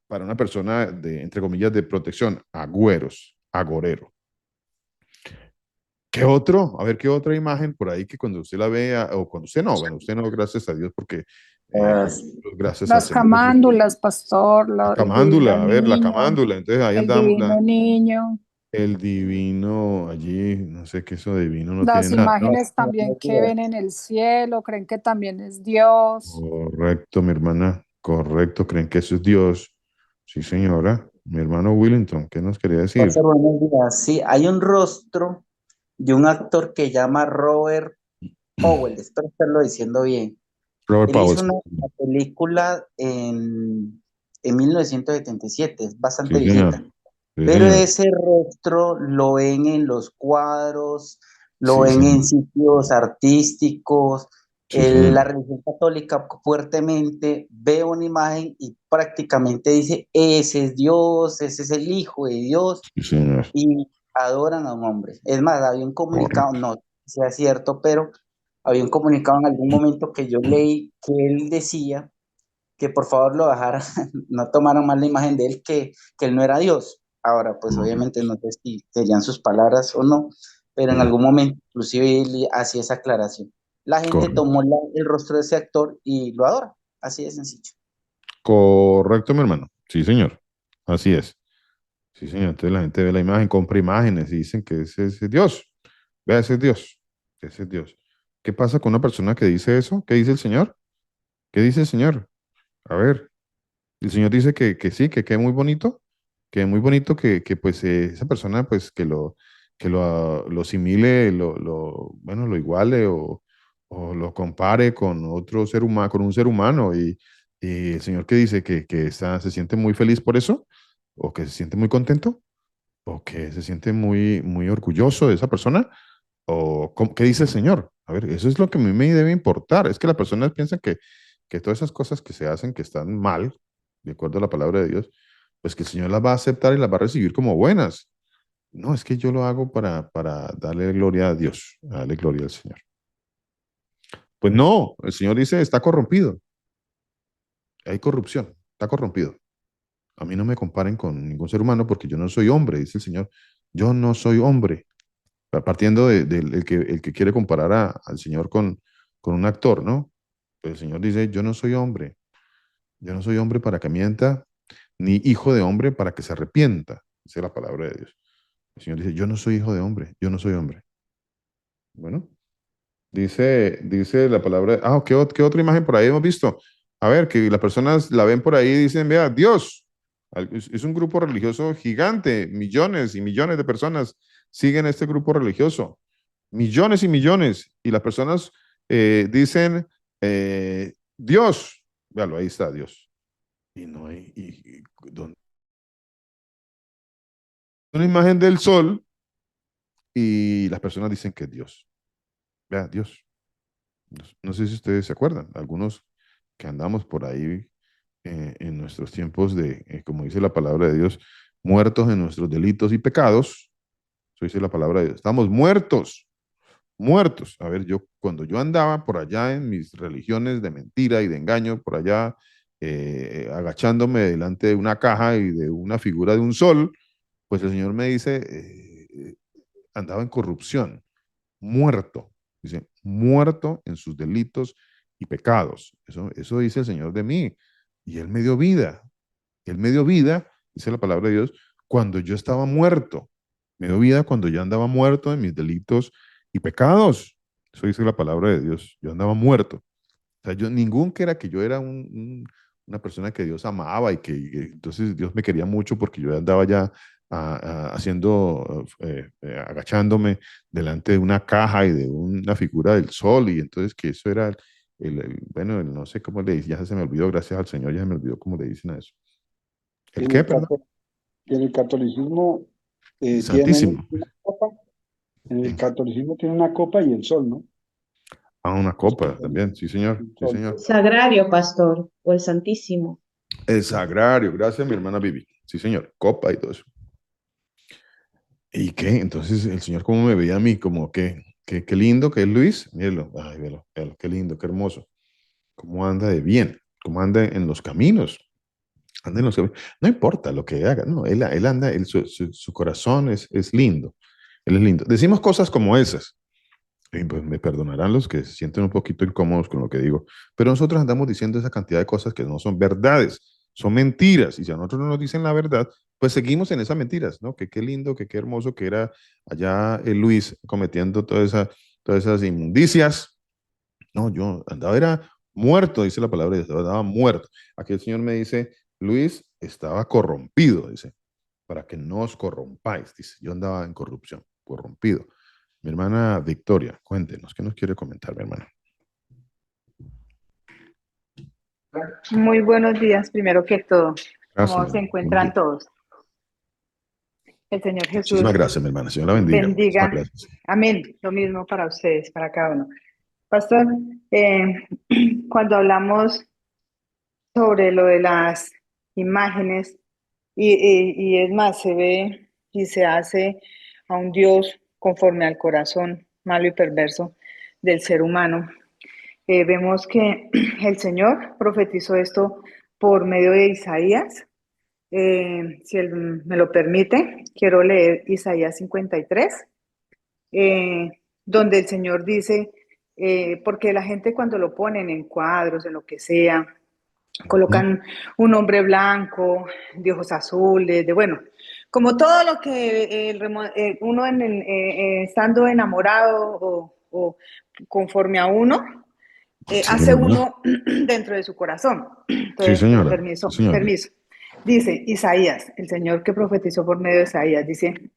para una persona de, entre comillas, de protección, agüeros, agorero. ¿Qué otro? A ver, ¿qué otra imagen por ahí que cuando usted la vea, o cuando usted no, gracias a Dios, porque eh, gracias al Las Señor Jesús. camándulas, pastor, La el divino camándula, a ver, la niño, camándula. Entonces ahí el andamos, divino niño. el divino allí, no sé qué eso divino no tiene Las nada. no, imágenes no, también no, que no. ven en el cielo, creen que también es Dios. Correcto, mi hermana, correcto, creen que eso es Dios. Sí, señora. Mi hermano Willington, ¿qué nos quería decir? Pastor, buenos días. Sí, hay un rostro de un actor que llama Robert Powell, espero estarlo diciendo bien. Robert Él Powell. hizo una película en 1977, es bastante Sí, señor. viejita, Sí, pero señor. ese rostro lo ven en los cuadros, lo Sí, ven en señor. sitios artísticos. Sí, señor. La religión católica fuertemente ve una imagen y prácticamente dice, ese es Dios, ese es el Hijo de Dios, Sí, señor. y adoran a un hombre. Es más, había un comunicado, Correcto. no sé si sea cierto, pero había un comunicado en algún momento que yo leí que él decía que por favor lo bajara, no tomaran mal la imagen de él, que él no era Dios. Ahora, pues obviamente no sé si serían sus palabras o no, pero en algún momento inclusive él hacía esa aclaración. La gente Correcto. tomó el rostro de ese actor y lo adora, así de sencillo. Correcto, mi hermano. Sí, señor. Así es. Sí, señor. Entonces la gente ve la imagen, compra imágenes y dicen que ese es Dios. Vea, ese es Dios. Ese es Dios. ¿Qué pasa con una persona que dice eso? ¿Qué dice el Señor? ¿Qué dice el Señor? A ver, el Señor dice que sí, que es muy bonito que pues esa persona pues lo asimile, bueno, lo iguale o lo compare con otro ser humano, con un ser humano y el Señor que dice se siente muy feliz por eso o que se siente muy contento o que se siente muy orgulloso de esa persona o ¿qué dice el Señor? A ver, eso es lo que a mí me debe importar. Es que las personas piensan que todas esas cosas que se hacen que están mal, de acuerdo a la palabra de Dios, pues que el Señor las va a aceptar y las va a recibir como buenas. No, es que yo lo hago para darle gloria a Dios, darle gloria al Señor. Pues no, el Señor dice, está corrompido, hay corrupción, está corrompido. A mí no me comparen con ningún ser humano porque yo no soy hombre, dice el Señor. Yo no soy hombre. Partiendo del el que quiere comparar al Señor con un actor, ¿no? Pero el Señor dice, yo no soy hombre para que mienta, ni hijo de hombre para que se arrepienta. Esa es la palabra de Dios. El Señor dice, yo no soy hijo de hombre, yo no soy hombre. Bueno, dice la palabra, ¿qué otra imagen por ahí hemos visto? A ver, que las personas la ven por ahí y dicen, vea, Dios, es un grupo religioso gigante, millones y millones de personas siguen este grupo religioso, millones y millones, y las personas dicen, Dios, véalo, ahí está Dios. Y no hay, ¿dónde? Una imagen del sol y las personas dicen que es Dios. Vea, Dios. No sé si ustedes se acuerdan, algunos que andamos por ahí en nuestros tiempos como dice la palabra de Dios, muertos en nuestros delitos y pecados. Eso dice la palabra de Dios. Estamos muertos, muertos. A ver, cuando yo andaba por allá en mis religiones de mentira y de engaño, por allá agachándome delante de una caja y de una figura de un sol, pues el Señor me dice, andaba en corrupción, muerto. Dice, muerto en sus delitos y pecados. Eso dice el Señor de mí. Y Él me dio vida. Él me dio vida, dice la palabra de Dios, cuando yo estaba muerto. Me dio vida cuando yo andaba muerto en mis delitos y pecados. Eso dice la palabra de Dios. Yo andaba muerto. O sea, ningún que era que yo era una persona que Dios amaba y entonces Dios me quería mucho porque yo andaba ya agachándome delante de una caja y de una figura del sol y entonces que eso era bueno, no sé cómo le dicen, ya se me olvidó, gracias al Señor, ya se me olvidó cómo le dicen a eso. Y ¿El en qué, el, perdón? y en el catolicismo tienen Santísimo. una copa, en el En- catolicismo tiene una copa y el sol, ¿no? una Los copa católicos, también, sí señor, el sí sol. señor. El sagrario, pastor, o el santísimo. El sagrario, gracias mi hermana Vivi, sí señor, copa y todo eso. ¿Y qué? Entonces el Señor cómo me veía a mí, como que, qué lindo que es Luis, míralo, ay, velo, qué lindo, qué hermoso, cómo anda de bien, cómo anda en los caminos, anda en los caminos, no importa lo que haga, no, él anda, su corazón es lindo, él es lindo. Decimos cosas como esas, y pues me perdonarán los que se sienten un poquito incómodos con lo que digo, pero nosotros andamos diciendo esa cantidad de cosas que no son verdades, son mentiras, y si a nosotros no nos dicen la verdad, pues seguimos en esas mentiras, ¿no? Que qué lindo, que qué hermoso que era allá Luis cometiendo todas esas inmundicias. No, yo andaba, era muerto, dice la palabra de Dios, andaba muerto. Aquí el Señor me dice, Luis estaba corrompido, dice, para que no os corrompáis, dice, yo andaba en corrupción, corrompido. Mi hermana Victoria, cuéntenos, ¿qué nos quiere comentar, mi hermana? Muy buenos días, primero que todo. Gracias, ¿Cómo mi se hermana. Buen encuentran día. todos? El Señor Muchísimas Jesús gracias, mi hermana. Señor la bendiga. Muchísimas bendiga. gracias. Amén. Lo mismo para ustedes, para cada uno. Pastor, eh, cuando hablamos sobre lo de las imágenes, y es más, se ve y se hace a un Dios conforme al corazón malo y perverso del ser humano. Vemos que el Señor profetizó esto por medio de Isaías. Si él me lo permite, quiero leer Isaías 53, eh, donde el Señor dice, porque la gente cuando lo ponen en cuadros, en lo que sea, Ujú. colocan un hombre blanco, de ojos azules, bueno, como todo lo que uno estando enamorado o conforme a uno, Sí, hace hermana. uno dentro de su corazón. Sí, Entonces, señora. Sí, permiso, señora. permiso. Dice Isaías, el Señor que profetizó por medio de Isaías, dice,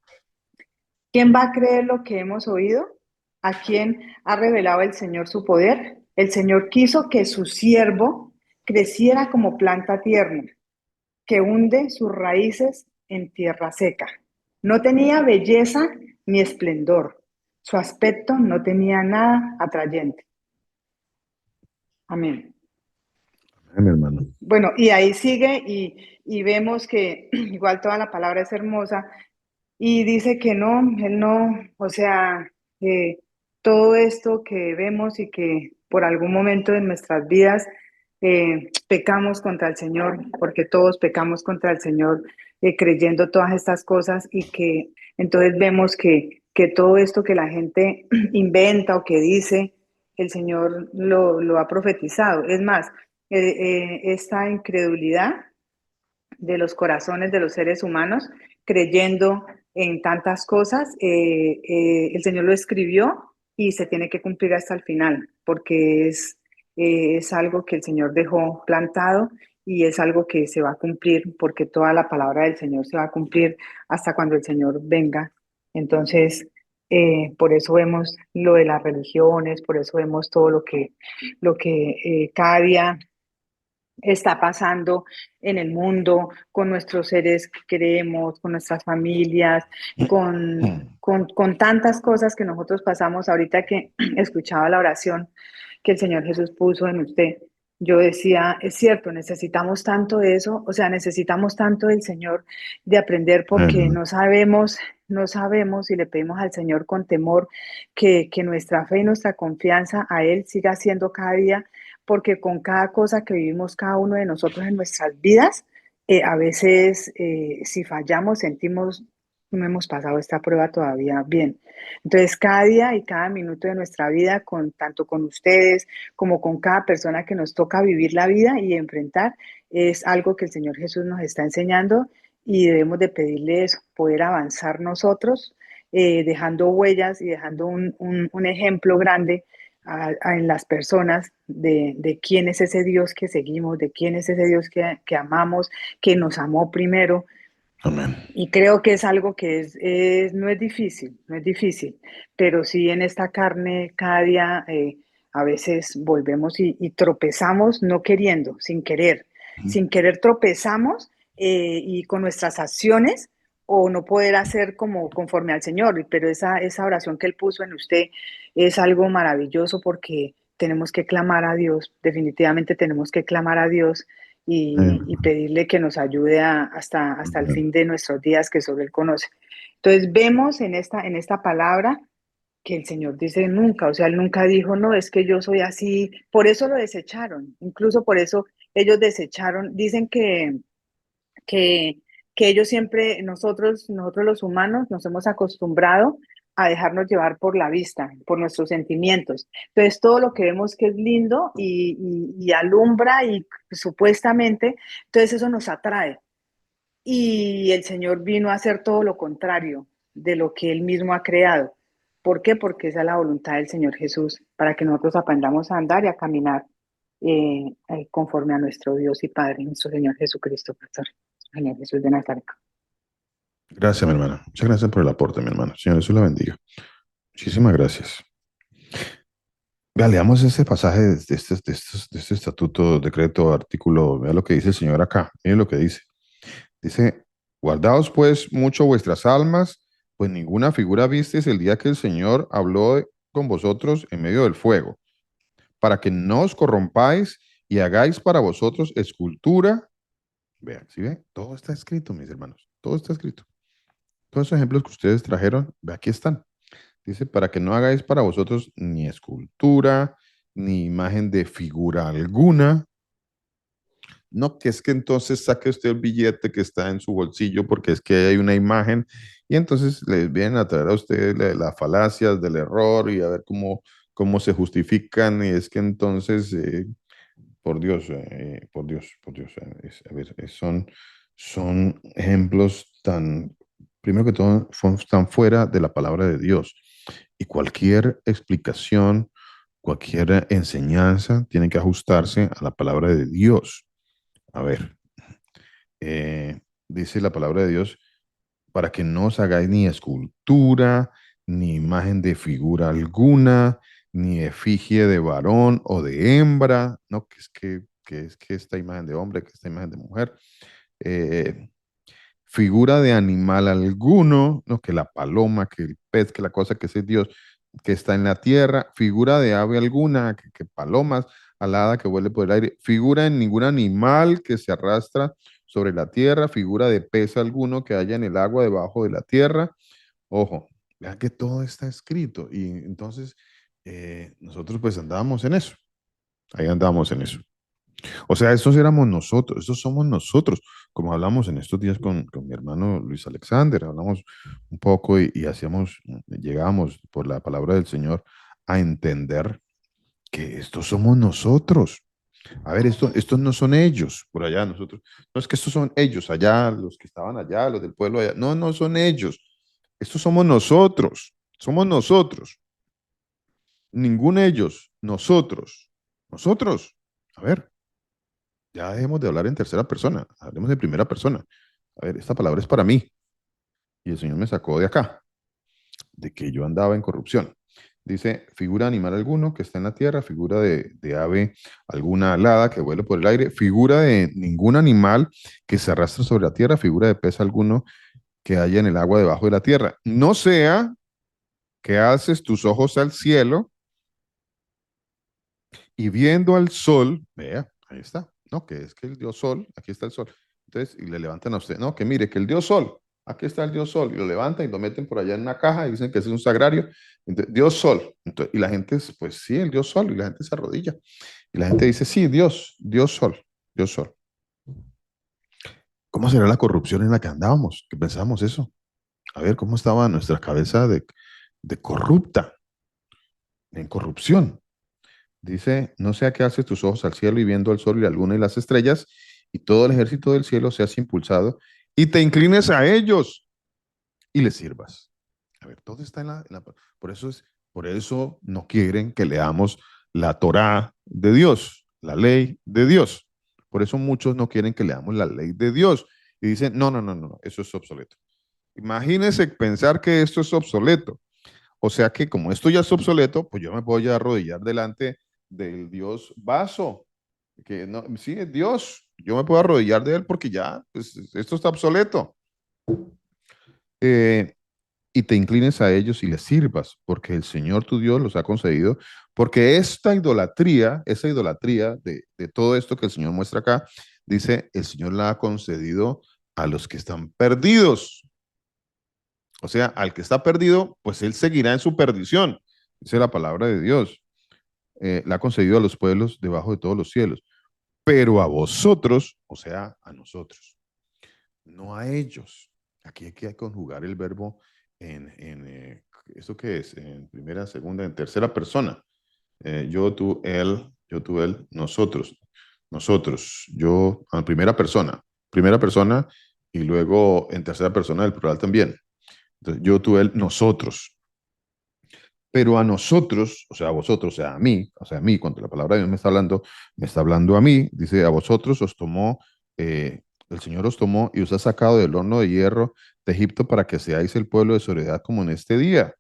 ¿quién va a creer lo que hemos oído? ¿A quién ha revelado el Señor su poder? El Señor quiso que su siervo creciera como planta tierna, que hunde sus raíces en tierra seca. No tenía belleza ni esplendor. Su aspecto no tenía nada atrayente. Amén. Mi hermano. Bueno, y ahí sigue y vemos que igual toda la palabra es hermosa y dice que no, él no, o sea, todo esto que vemos y que por algún momento de nuestras vidas pecamos contra el Señor, porque todos pecamos contra el Señor creyendo todas estas cosas y que entonces vemos que todo esto que la gente inventa o que dice, el Señor lo ha profetizado. Es más, esta incredulidad de los corazones de los seres humanos, creyendo en tantas cosas, el Señor lo escribió y se tiene que cumplir hasta el final, porque es algo que el Señor dejó plantado y es algo que se va a cumplir, porque toda la palabra del Señor se va a cumplir hasta cuando el Señor venga. Entonces, por eso vemos lo de las religiones, por eso vemos todo lo que cada día está pasando en el mundo, con nuestros seres que queremos, con nuestras familias, con tantas cosas que nosotros pasamos. Ahorita que escuchaba la oración que el Señor Jesús puso en usted, yo decía, es cierto, necesitamos tanto de eso, o sea, necesitamos tanto del Señor de aprender porque Hermano. no sabemos y le pedimos al Señor con temor que nuestra fe y nuestra confianza a Él siga siendo cada día porque con cada cosa que vivimos cada uno de nosotros en nuestras vidas, a veces si fallamos sentimos no hemos pasado esta prueba todavía bien. Entonces, cada día y cada minuto de nuestra vida, tanto con ustedes como con cada persona que nos toca vivir la vida y enfrentar, es algo que el Señor Jesús nos está enseñando y debemos de pedirle eso, poder avanzar nosotros, dejando huellas y dejando un ejemplo grande en las personas de quién es ese Dios que seguimos, de quién es ese Dios que amamos, que nos amó primero. Amén. Y creo que es algo que no es difícil, no es difícil, pero sí en esta carne cada día a veces volvemos y tropezamos no queriendo, sin querer tropezamos y con nuestras acciones o no poder hacer como conforme al Señor, pero esa oración que Él puso en usted es algo maravilloso porque tenemos que clamar a Dios, definitivamente tenemos que clamar a Dios y pedirle que nos ayude hasta el fin de nuestros días que solo Él conoce. Entonces vemos en esta palabra que el Señor dice nunca, o sea, Él nunca dijo, no, es que yo soy así, por eso lo desecharon, incluso por eso ellos desecharon, dicen que, que ellos siempre, nosotros los humanos, nos hemos acostumbrado a dejarnos llevar por la vista, por nuestros sentimientos. Entonces, todo lo que vemos que es lindo y alumbra y supuestamente, entonces eso nos atrae. Y el Señor vino a hacer todo lo contrario de lo que Él mismo ha creado. ¿Por qué? Porque esa es la voluntad del Señor Jesús, para que nosotros aprendamos a andar y a caminar conforme a nuestro Dios y Padre, nuestro Señor Jesucristo, Pastor. Señor Jesús de Nazaret. Gracias, mi hermana. Muchas gracias por el aporte, mi hermano. Señor Jesús la bendiga. Muchísimas gracias. Vea, leamos ese pasaje de este estatuto, decreto, artículo. Vea lo que dice el Señor acá. Miren lo que dice. Dice, guardaos pues mucho vuestras almas, pues ninguna figura visteis el día que el Señor habló con vosotros en medio del fuego, para que no os corrompáis y hagáis para vosotros escultura. Vean, ¿sí ven? Todo está escrito, mis hermanos. Todo está escrito. Todos esos ejemplos que ustedes trajeron, ve, aquí están. Dice, para que no hagáis para vosotros ni escultura, ni imagen de figura alguna. No, que es que entonces saque usted el billete que está en su bolsillo porque es que hay una imagen y entonces les vienen a traer a usted las falacias del error y a ver cómo se justifican y es que entonces, por Dios, a ver, son ejemplos tan primero que todo, están fuera de la palabra de Dios. Y cualquier explicación, cualquier enseñanza tiene que ajustarse a la palabra de Dios. A ver, dice la palabra de Dios, para que no os hagáis ni escultura, ni imagen de figura alguna, ni efigie de varón o de hembra, no, que esta imagen de hombre, que esta imagen de mujer, eh, figura de animal alguno, no, que la paloma, que el pez, que la cosa que ese Dios que está en la tierra, figura de ave alguna, que palomas, alada que vuele por el aire, figura en ningún animal que se arrastra sobre la tierra, figura de pez alguno que haya en el agua debajo de la tierra. Ojo, vean que todo está escrito y entonces nosotros pues andábamos en eso, ahí andábamos en eso. O sea, estos éramos nosotros, estos somos nosotros, como hablamos en estos días con mi hermano Luis Alexander, hablamos un poco y hacíamos, llegamos por la palabra del Señor a entender que estos somos nosotros. A ver, estos no son ellos por allá, nosotros. No es que estos son ellos allá, los que estaban allá, los del pueblo allá. No, no son ellos. Estos somos nosotros. Somos nosotros. Ningún ellos. Nosotros. Nosotros. A ver, ya dejemos de hablar en tercera persona. Hablemos de primera persona. A ver, esta palabra es para mí. Y el Señor me sacó de acá, de que yo andaba en corrupción. Dice, figura animal alguno que está en la tierra, figura de ave alguna alada que vuela por el aire, figura de ningún animal que se arrastra sobre la tierra, figura de pez alguno que haya en el agua debajo de la tierra. No sea que alces tus ojos al cielo y viendo al sol, vea, ahí está, no, que es que el dios sol, aquí está el sol. Entonces, y le levantan a usted, no, que mire, que el dios sol, aquí está el dios sol, y lo levantan y lo meten por allá en una caja y dicen que ese es un sagrario. Entonces, dios sol. Entonces, y la gente, pues sí, el dios sol, y la gente se arrodilla. Y la gente dice, sí, Dios, Dios sol, Dios sol. ¿Cómo será la corrupción en la que andábamos? Que pensábamos eso. A ver, ¿cómo estaba nuestra cabeza de corrupta, en corrupción? Dice, no sea que haces tus ojos al cielo y viendo el sol y la luna y las estrellas y todo el ejército del cielo seas impulsado y te inclines a ellos y les sirvas. A ver, todo está por eso por eso no quieren que leamos la Torá de Dios, la ley de Dios. Por eso muchos no quieren que leamos la ley de Dios y dicen, no, no, no, no, eso es obsoleto. Imagínense pensar que esto es obsoleto. O sea que como esto ya es obsoleto, pues yo me voy a arrodillar delante del Dios vaso, que no, sí, es Dios, yo me puedo arrodillar de él porque ya, pues esto está obsoleto. Eh, y te inclines a ellos y les sirvas, porque el Señor tu Dios los ha concedido, porque esa idolatría de todo esto que el Señor muestra acá, dice, el Señor la ha concedido a los que están perdidos. O sea, al que está perdido, pues él seguirá en su perdición. Dice la palabra de Dios. La ha concedido a los pueblos debajo de todos los cielos. Pero a vosotros, o sea, a nosotros, no a ellos. Aquí hay que conjugar el verbo ¿eso qué es? En primera, segunda, en tercera persona. Yo, tú, él, nosotros. Nosotros, yo, en primera persona y luego en tercera persona del plural también. Entonces, yo, tú, él, nosotros. Pero a nosotros, o sea, a vosotros, o sea, a mí, cuando la palabra de Dios me está hablando a mí, dice, a vosotros os tomó, el Señor os tomó y os ha sacado del horno de hierro de Egipto para que seáis el pueblo de su heredad como en este día.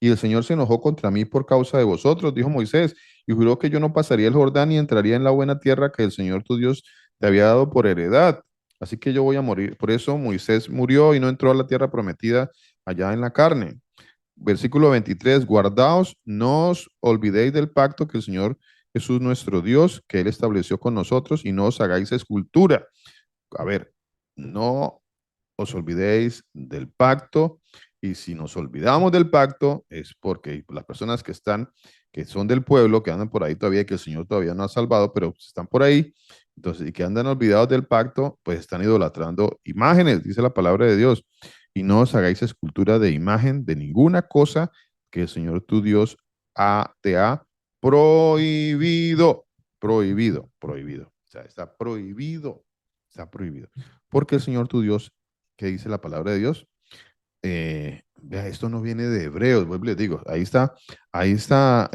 Y el Señor se enojó contra mí por causa de vosotros, dijo Moisés, y juró que yo no pasaría el Jordán y entraría en la buena tierra que el Señor tu Dios te había dado por heredad. Así que yo voy a morir. Por eso Moisés murió y no entró a la tierra prometida allá en la carne. Versículo 23, guardaos, no os olvidéis del pacto que el Señor Jesús nuestro Dios, que Él estableció con nosotros, y no os hagáis escultura. A ver, no os olvidéis del pacto, y si nos olvidamos del pacto es porque las personas que son del pueblo, que andan por ahí todavía, que el Señor todavía no ha salvado, pero están por ahí, entonces, y que andan olvidados del pacto, pues están idolatrando imágenes, dice la palabra de Dios, y no os hagáis escultura de imagen de ninguna cosa que el Señor tu Dios te ha prohibido, prohibido, prohibido, o sea, está prohibido, porque el Señor tu Dios, ¿qué dice la palabra de Dios? vea, esto no viene de Hebreos, vuelvo y les digo, ahí está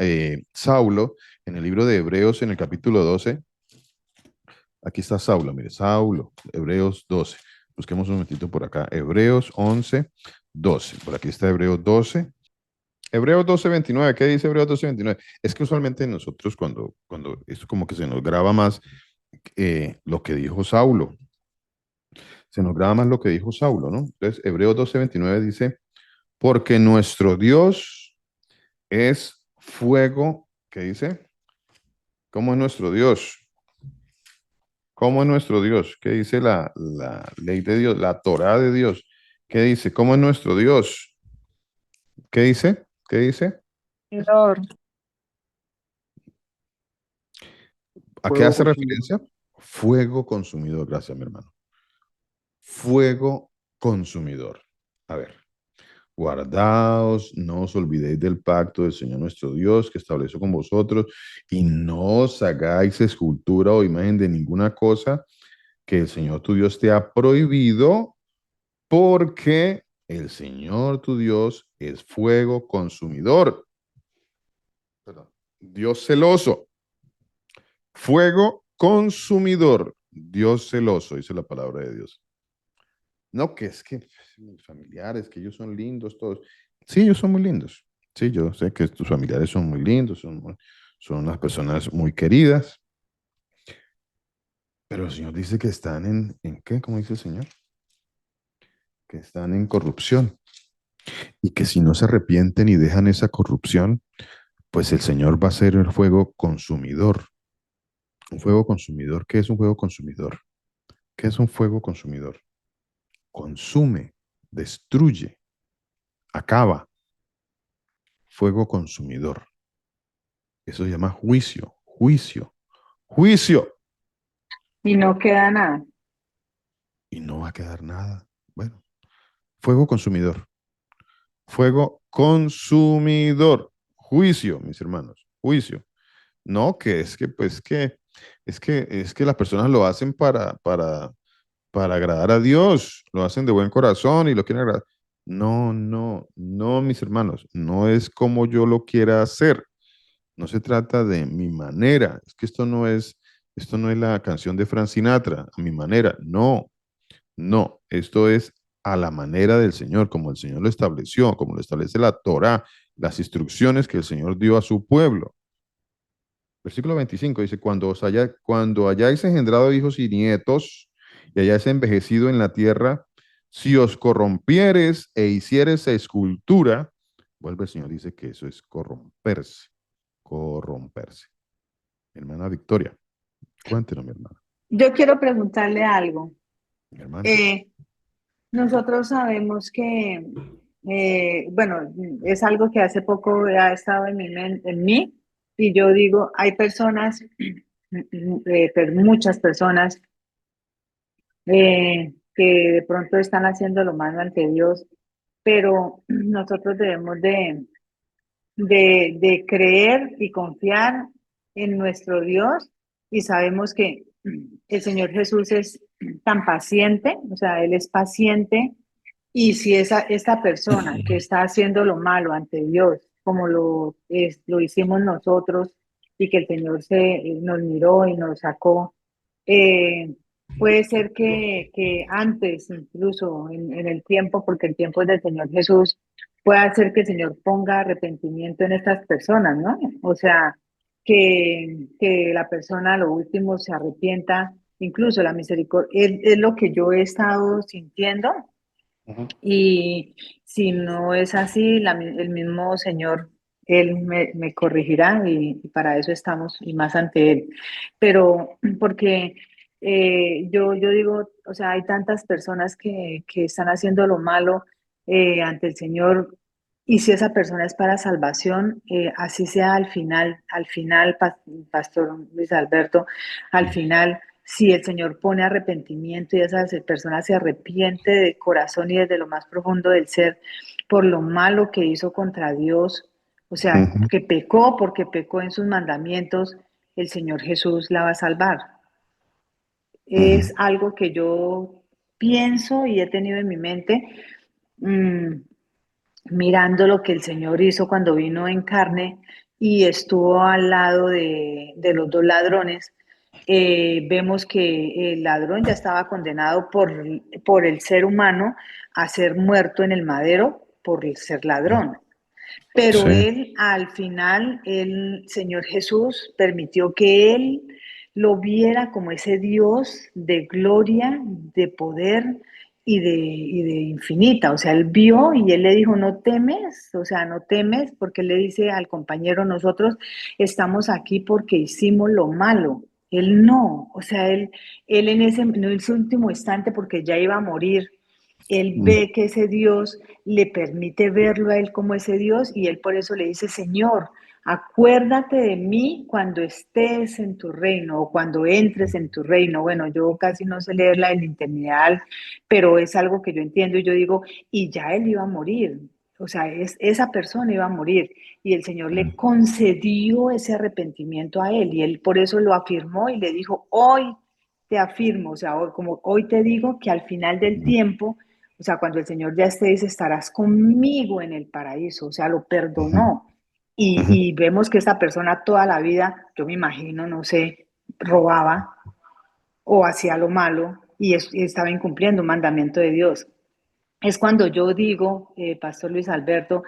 Saulo en el libro de Hebreos en el capítulo 12. Aquí está Saulo, mire, Saulo, Hebreos 12. Busquemos un momentito por acá. Hebreos 11, 12. Por aquí está Hebreos 12. Hebreos 12, 29. ¿Qué dice Hebreos 12, 29? Es que usualmente nosotros cuando esto como que se nos graba más lo que dijo Saulo. Se nos graba más lo que dijo Saulo, ¿no? Entonces, Hebreos 12, 29 dice, porque nuestro Dios es fuego. ¿Qué dice? ¿Cómo es nuestro Dios? ¿Cómo es nuestro Dios? ¿Qué dice la ley de Dios? La Torá de Dios. ¿Qué dice? ¿Cómo es nuestro Dios? ¿Qué dice? ¿Qué dice? Señor, ¿A qué Fuego hace consumidor. referencia? Fuego consumidor. Gracias, mi hermano. Fuego consumidor. A ver. Guardaos, no os olvidéis del pacto del Señor nuestro Dios que estableció con vosotros y no os hagáis escultura o imagen de ninguna cosa que el Señor tu Dios te ha prohibido, porque el Señor tu Dios es fuego consumidor. Perdón. Dios celoso, fuego consumidor, Dios celoso, dice la palabra de Dios. No, que es que mis familiares, que ellos son lindos todos. Sí, ellos son muy lindos. Sí, yo sé que tus familiares son muy lindos, son unas personas muy queridas, pero el Señor dice que están ¿en qué? ¿Cómo dice el Señor? Que están en corrupción y que si no se arrepienten y dejan esa corrupción, pues el Señor va a ser el fuego consumidor. Un fuego consumidor. ¿Qué es un fuego consumidor? ¿Qué es un fuego consumidor? Consume, destruye, acaba. Fuego consumidor. Eso se llama juicio, juicio, juicio. y no queda nada. Y no va a quedar nada. Bueno, fuego consumidor. Fuego consumidor. Juicio, mis hermanos. Juicio. No, que es que, pues es que las personas lo hacen para agradar a Dios. Lo hacen de buen corazón y lo quieren agradar. No, no, no, mis hermanos. No es como yo lo quiera hacer. No se trata de mi manera. Es que esto no es la canción de Frank Sinatra, a mi manera. No, no. Esto es a la manera del Señor, como el Señor lo estableció, como lo establece la Torá, las instrucciones que el Señor dio a su pueblo. Versículo 25 dice, cuando hayáis engendrado hijos y nietos y hayáis envejecido en la tierra, si os corrompieres e hicieres escultura, vuelve el Señor, dice que eso es corromperse, corromperse. Mi hermana Victoria, cuéntenos, mi hermana. Yo quiero preguntarle algo. Mi hermana. Eh, Nosotros sabemos que, bueno, es algo que hace poco ha estado en mí, y yo digo, hay personas, muchas personas, que de pronto están haciendo lo malo ante Dios, pero nosotros debemos de creer y confiar en nuestro Dios, y sabemos que el Señor Jesús es tan paciente, o sea, Él es paciente, y si esta persona que está haciendo lo malo ante Dios, como lo hicimos nosotros, y que el Señor nos miró y nos sacó, eh, puede ser que antes, incluso en el tiempo, porque el tiempo es del Señor Jesús, puede ser que el Señor ponga arrepentimiento en estas personas, ¿no? O sea, que la persona a lo último se arrepienta, incluso la misericordia, es lo que yo he estado sintiendo, Ujú. y si no es así, el mismo Señor, Él me corregirá, y para eso estamos y más ante Él. Pero porque yo digo, o sea, hay tantas personas que están haciendo lo malo ante el Señor, y si esa persona es para salvación, así sea al final, Pastor Luis Alberto, al final, si el Señor pone arrepentimiento y esa persona se arrepiente de corazón y desde lo más profundo del ser por lo malo que hizo contra Dios, o sea, Ujú. que pecó porque pecó en sus mandamientos, el Señor Jesús la va a salvar. Es Ujú. algo que yo pienso y he tenido en mi mente, mm, mirando lo que el Señor hizo cuando vino en carne y estuvo al lado de los dos ladrones, vemos que el ladrón ya estaba condenado por el ser humano a ser muerto en el madero por ser ladrón. Pero Sí. él, al final, el Señor Jesús permitió que él lo viera como ese Dios de gloria, de poder y de infinita. O sea, él vio y él le dijo, no temes, o sea, no temes, porque él le dice al compañero, nosotros estamos aquí porque hicimos lo malo. Él no, o sea, él en ese último instante, porque ya iba a morir, él Mm, ve que ese Dios le permite verlo a él como ese Dios y él por eso le dice, Señor, acuérdate de mí cuando estés en tu reino o cuando entres en tu reino. Bueno, yo casi no sé leer la eternidad, pero es algo que yo entiendo y yo digo, y ya él iba a morir. O sea, esa persona iba a morir y el Señor le mm, concedió ese arrepentimiento a él y él por eso lo afirmó y le dijo, hoy te afirmo, o sea, hoy, como hoy te digo que al final del mm, tiempo, o sea, cuando el Señor ya esté, dice, estarás conmigo en el paraíso, o sea, lo ujú, perdonó. ujú. Y vemos que esa persona toda la vida, yo me imagino, no sé, robaba o hacía lo malo y estaba incumpliendo un mandamiento de Dios. Es cuando yo digo, Pastor Luis Alberto,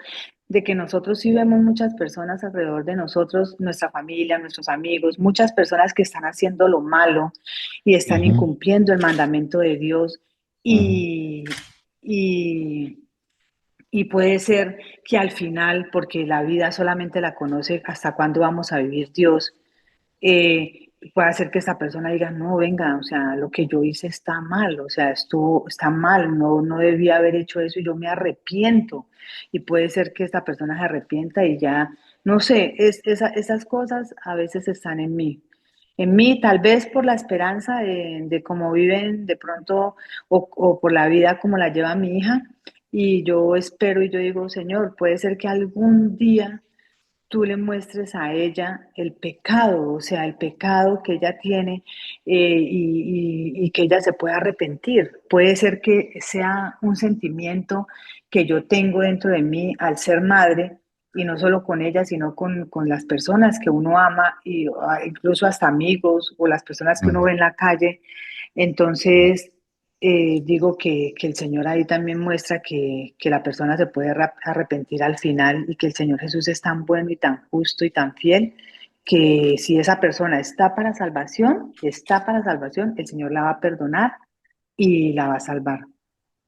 de que nosotros sí vemos muchas personas alrededor de nosotros, nuestra familia, nuestros amigos, muchas personas que están haciendo lo malo y están Ujú, incumpliendo el mandamiento de Dios ujú, y, y, y puede ser que al final, porque la vida solamente la conoce hasta cuándo vamos a vivir Dios, puede hacer que esta persona diga, no, venga, o sea, lo que yo hice está mal, o sea, está mal, no, no debía haber hecho eso y yo me arrepiento. Y puede ser que esta persona se arrepienta y ya, no sé, esas cosas a veces están en mí. En mí, tal vez por la esperanza de cómo viven de pronto o por la vida como la lleva mi hija. Y yo espero y yo digo, Señor, puede ser que algún día tú le muestres a ella el pecado, o sea, el pecado que ella tiene y que ella se pueda arrepentir. Puede ser que sea un sentimiento que yo tengo dentro de mí al ser madre, y no solo con ella, sino con las personas que uno ama, y incluso hasta amigos o las personas que uno ve en la calle. Entonces, digo que el Señor ahí también muestra que la persona se puede arrepentir al final y que el Señor Jesús es tan bueno y tan justo y tan fiel que si esa persona está para salvación, el Señor la va a perdonar y la va a salvar.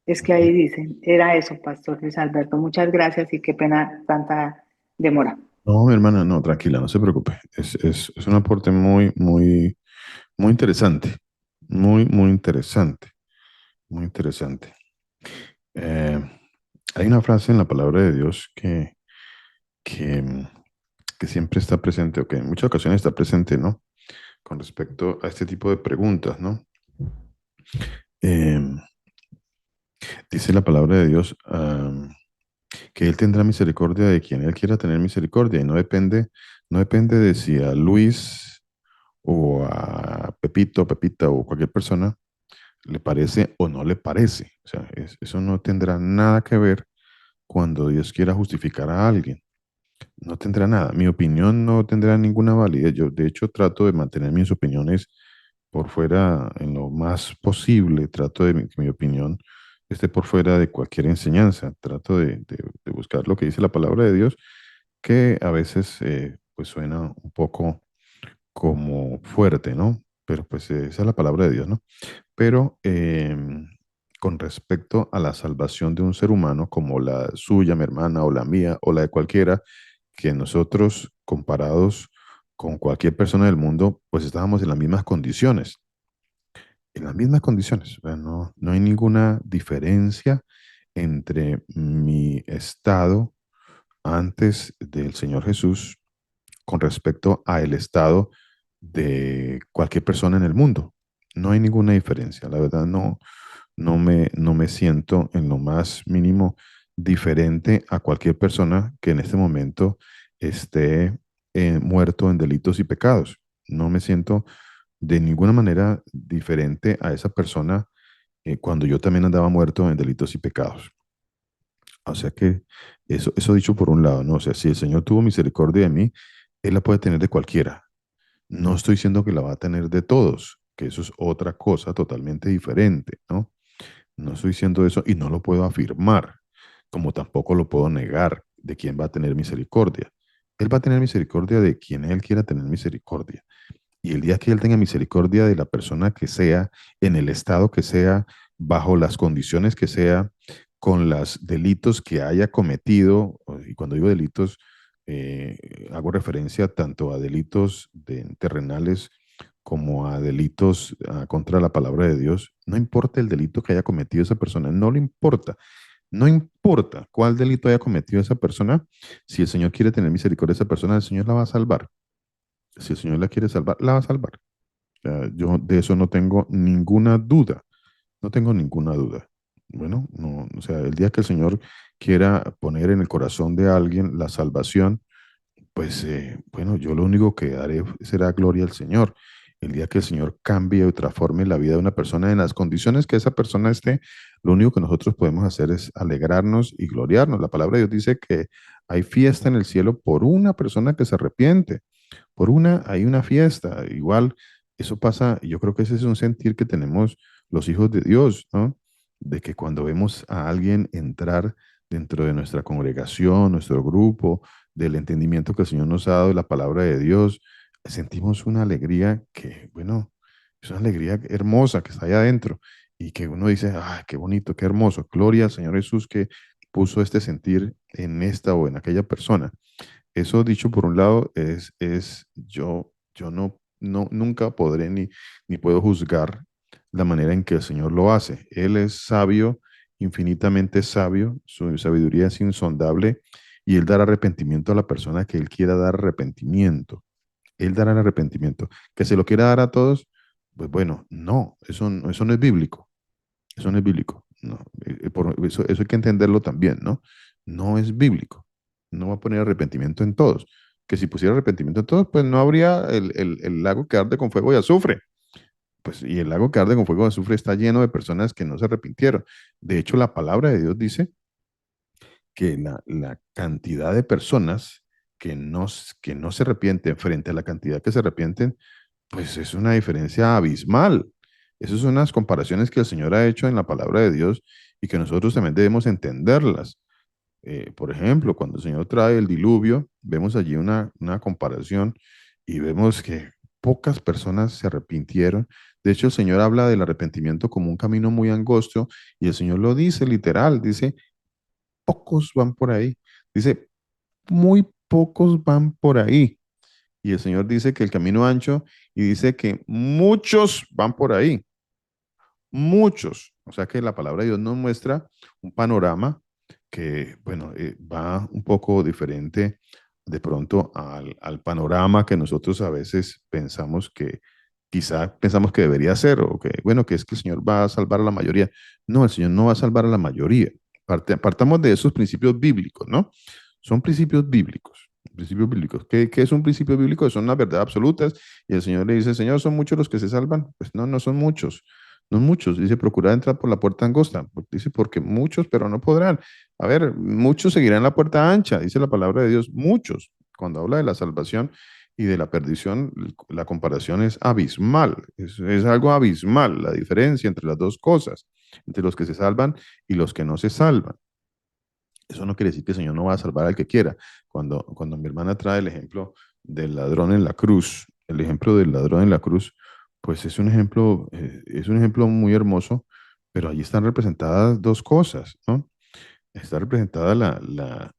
Es que ahí dicen, era eso, Pastor Luis Alberto. Muchas gracias y qué pena tanta demora. No, mi hermana, no, tranquila, no se preocupe. Es un aporte muy, muy, muy interesante. Muy, muy interesante. Muy interesante. Eh, Hay una frase en la palabra de Dios que, que siempre está presente, o que en muchas ocasiones está presente, ¿no? Con respecto a este tipo de preguntas, ¿no? Eh, Dice la palabra de Dios, que Él tendrá misericordia de quien Él quiera tener misericordia, y no depende de si a Luis o a Pepito, Pepita o cualquier persona le parece o no le parece. O sea, eso no tendrá nada que ver cuando Dios quiera justificar a alguien. No tendrá nada. Mi opinión no tendrá ninguna validez. Yo, de hecho, trato de mantener mis opiniones por fuera en lo más posible. Trato de que mi opinión esté por fuera de cualquier enseñanza. Trato de buscar lo que dice la palabra de Dios, que a veces pues suena un poco como fuerte, ¿no? Pero pues esa es la palabra de Dios, ¿no? Pero con respecto a la salvación de un ser humano, como la suya, mi hermana, o la mía, o la de cualquiera, que nosotros, comparados con cualquier persona del mundo, pues estábamos en las mismas condiciones. En las mismas condiciones. O sea, no, no hay ninguna diferencia entre mi estado antes del Señor Jesús con respecto a el estado de cualquier persona en el mundo. No hay ninguna diferencia. La verdad, no, no me siento en lo más mínimo diferente a cualquier persona que en este momento esté muerto en delitos y pecados. No me siento de ninguna manera diferente a esa persona cuando yo también andaba muerto en delitos y pecados. O sea que eso dicho por un lado, ¿no? O sea, si el Señor tuvo misericordia de mí, Él la puede tener de cualquiera. No estoy diciendo que la va a tener de todos, que eso es otra cosa totalmente diferente, ¿no? No estoy diciendo eso y no lo puedo afirmar, como tampoco lo puedo negar de quién va a tener misericordia. Él va a tener misericordia de quien Él quiera tener misericordia. Y el día que Él tenga misericordia de la persona que sea, en el estado que sea, bajo las condiciones que sea, con los delitos que haya cometido, y cuando digo delitos, hago referencia tanto a delitos terrenales como a delitos contra la palabra de Dios, no importa el delito que haya cometido esa persona, no le importa, no importa cuál delito haya cometido esa persona, si el Señor quiere tener misericordia de esa persona, el Señor la va a salvar. Si el Señor la quiere salvar, la va a salvar. O sea, yo de eso no tengo ninguna duda, no tengo ninguna duda. Bueno, no, o sea, el día que el Señor quiera poner en el corazón de alguien la salvación, pues bueno, yo lo único que haré será gloria al Señor. El día que el Señor cambie o transforme la vida de una persona en las condiciones que esa persona esté, lo único que nosotros podemos hacer es alegrarnos y gloriarnos. La palabra de Dios dice que hay fiesta en el cielo por una persona que se arrepiente. Por una, hay una fiesta. Igual, eso pasa, y yo creo que ese es un sentir que tenemos los hijos de Dios, ¿no? De que cuando vemos a alguien entrar dentro de nuestra congregación, nuestro grupo, del entendimiento que el Señor nos ha dado de la palabra de Dios, sentimos una alegría que, bueno, es una alegría hermosa que está allá adentro y que uno dice, ah, qué bonito, qué hermoso, gloria al Señor Jesús que puso este sentir en esta o en aquella persona. Eso dicho por un lado yo nunca podré ni puedo juzgar la manera en que el Señor lo hace. Él es sabio, infinitamente sabio, su sabiduría es insondable y Él dará arrepentimiento a la persona que Él quiera dar arrepentimiento. Él dará el arrepentimiento. Que se lo quiera dar a todos, pues bueno, no, eso no es bíblico. Eso no es bíblico. No, eso hay que entenderlo también, ¿no? No es bíblico. No va a poner arrepentimiento en todos. Que si pusiera arrepentimiento en todos, pues no habría el lago que arde con fuego y azufre. Pues, y el lago que arde con fuego y azufre está lleno de personas que no se arrepintieron. De hecho, la palabra de Dios dice que la cantidad de personas que no se arrepienten frente a la cantidad que se arrepienten, pues es una diferencia abismal. Esas son unas comparaciones que el Señor ha hecho en la palabra de Dios y que nosotros también debemos entenderlas. Por ejemplo, cuando el Señor trae el diluvio, vemos allí una comparación y vemos que pocas personas se arrepintieron. De hecho, el Señor habla del arrepentimiento como un camino muy angosto y el Señor lo dice literal, dice, pocos van por ahí. Dice, muy pocos van por ahí. Y el Señor dice que el camino ancho y dice que muchos van por ahí, muchos. O sea que la palabra de Dios nos muestra un panorama que, bueno, va un poco diferente de pronto al panorama que nosotros a veces pensamos que, quizá pensamos que debería ser, o que, bueno, que es que el Señor va a salvar a la mayoría. No, el Señor no va a salvar a la mayoría. Partamos de esos principios bíblicos, ¿no? Son principios bíblicos. Principios bíblicos. ¿Qué es un principio bíblico? Son las verdades absolutas. Y el Señor le dice, Señor, ¿son muchos los que se salvan? Pues no, no son muchos. No muchos. Dice, procurad entrar por la puerta angosta. Dice, porque muchos, pero no podrán. A ver, muchos seguirán la puerta ancha, dice la palabra de Dios. Muchos. Cuando habla de la salvación y de la perdición, la comparación es abismal. Es algo abismal la diferencia entre las dos cosas, entre los que se salvan y los que no se salvan. Eso no quiere decir que el Señor no va a salvar al que quiera. Cuando mi hermana trae el ejemplo del ladrón en la cruz, el ejemplo del ladrón en la cruz, pues es un ejemplo muy hermoso, pero allí están representadas dos cosas, ¿no? Está representada la